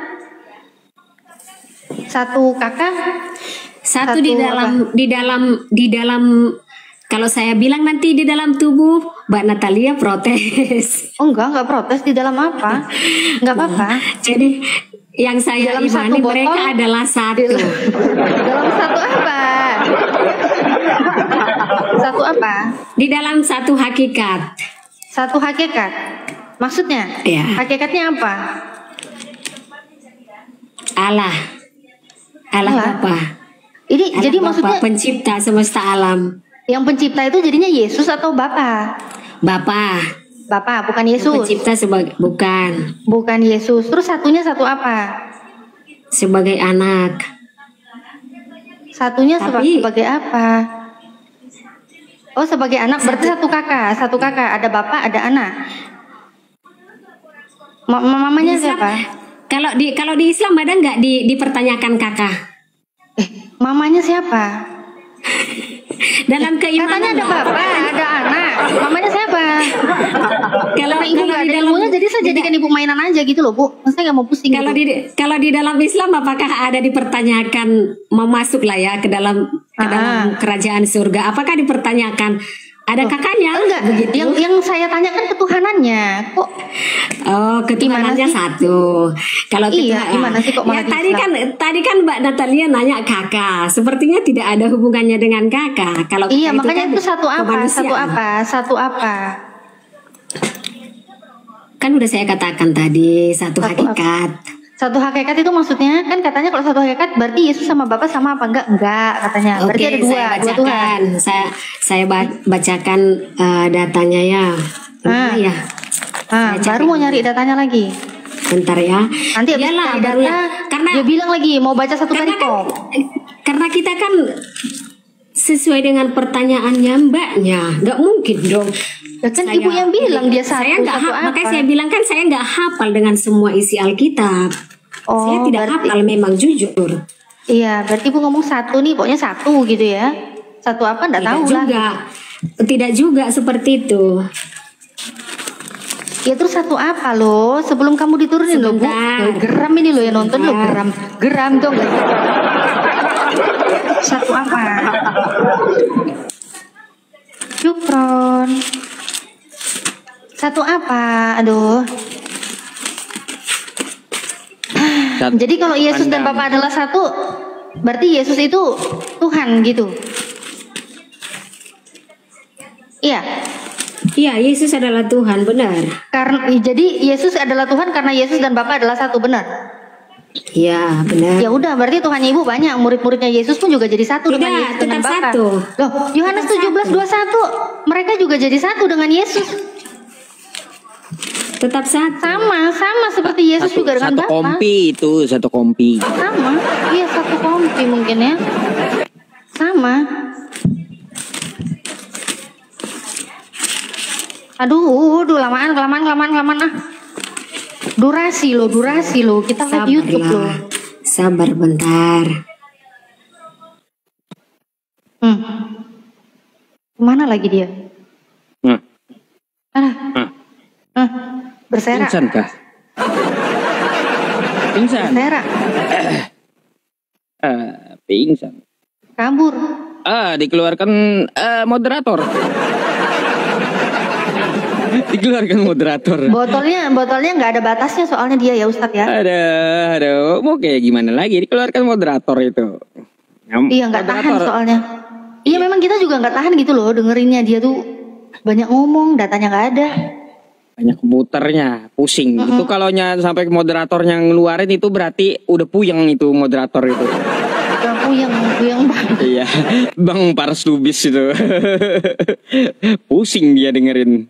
satu kakak, Satu di dalam kalau saya bilang nanti di dalam tubuh, Mbak Natalia protes. Oh enggak protes, di dalam apa? Enggak apa-apa. Jadi yang saya Dalam satu imani botol, mereka adalah satu. Dalam satu apa? Satu apa? Di dalam satu hakikat. Satu hakikat. Maksudnya? Ya. Hakikatnya apa? Allah Bapa. Ini Allah jadi Bapa, maksudnya pencipta semesta alam. yang pencipta itu jadinya Yesus atau Bapa? Bapa. Bapa, bukan Yang Yesus. pencipta bukan. Bukan Yesus. Terus satunya satu apa? Sebagai anak. Satunya Tapi- sebagai apa? Oh, sebagai anak. Berarti satu kakak. Satu kakak. Ada bapak, ada anak. Mamanya Di Islam- siapa? Kalau di Islam ada nggak dipertanyakan kakak? Mamanya siapa? Dalam Katanya keimanan ada bapak, ada anak. Mamanya siapa? Kalau Karena ibu kalau nggak di ada dalam ilmunya, jadi saya jadikan ibu mainan aja gitu loh, Bu. Saya nggak mau pusing. kalau gitu. kalau di dalam Islam apakah ada dipertanyakan mau masuk lah ya ke dalam kerajaan surga? Apakah dipertanyakan ada kakaknya? Enggak, Begitu. yang saya tanyakan ketuhanannya. Kok Oh, ketuhanannya Gimana sih? satu. Kalau Iya, gimana sih kok malah ya, tadi Islam? tadi kan Mbak Natalia nanya kakak. Sepertinya tidak ada hubungannya dengan kakak. Kalau iya, kakak makanya kan itu satu apa? kemanusiaan. Satu apa? Satu apa? Kan udah saya katakan tadi satu hakikat. Satu hakikat itu maksudnya kan katanya kalau satu hakikat berarti Yesus sama Bapak sama apa enggak? Enggak katanya. Berarti ada dua, saya dua Tuhan. bacakan. Saya bacakan datanya ya. Mana ya? Ah, Saya baru cari mau nyari datanya lagi. Bentar ya. Nanti habis Iyalah, cari baru data, ya. Karena dia bilang lagi mau baca satu karena perikop. karena kita kan sesuai dengan pertanyaannya mbaknya, nggak mungkin dong. Ya kan ibu yang bilang dia satu, Saya nggak satu makanya apa? saya bilang kan saya nggak hafal dengan semua isi Alkitab. Oh, Saya tidak berarti- hafal memang jujur. Iya, berarti ibu ngomong satu nih, pokoknya satu gitu ya. Satu apa enggak tahu lah. Tidak juga seperti itu. Ya terus satu apa loh? Sebelum kamu diturunin loh, Bu. Sebentar. Loh, geram ini loh yang nonton loh, geram. Geram dong enggak? Satu apa? Syukron. Satu apa? Aduh. Jadi kalau Yesus dan Bapa adalah satu, berarti Yesus itu Tuhan gitu. Iya. Iya, Yesus adalah Tuhan, benar. Karena jadi Yesus adalah Tuhan karena Yesus dan Bapa adalah satu, benar. Iya, benar. Ya udah, berarti Tuhannya Ibu banyak, murid-muridnya Yesus pun juga jadi satu dengan Tidak, Yesus dengan tetap Bapa. satu. Loh, Yohanes 17:21, mereka juga jadi satu dengan Yesus. Tetap satu. Sama seperti Yesus juga dengan satu Bapa. kompi itu, satu kompi. Sama, iya satu kompi mungkin ya. Sama. Aduh, kelamaan ah. Durasi loh. Kita live YouTube loh. Sabar bentar. Kemana lagi dia? Berserak. Pingsan kah? Pingsan. Berserak. Pingsan. Kabur. Dikeluarkan moderator. Dikeluarkan moderator. Botolnya nggak ada batasnya soalnya dia ya Ustadz ya. Aduh, mau kayak gimana lagi? Dikeluarkan moderator itu. Iya nggak tahan soalnya. Iya memang kita juga nggak tahan gitu loh dengerinnya dia tuh banyak ngomong, datanya nggak ada. Banyak komputernya, pusing. Itu kalau sampai moderatornya ngeluarin itu berarti udah puyeng itu moderator itu. Udah puyeng banget. Iya, Bang Pars Lubis itu. Pusing dia dengerin.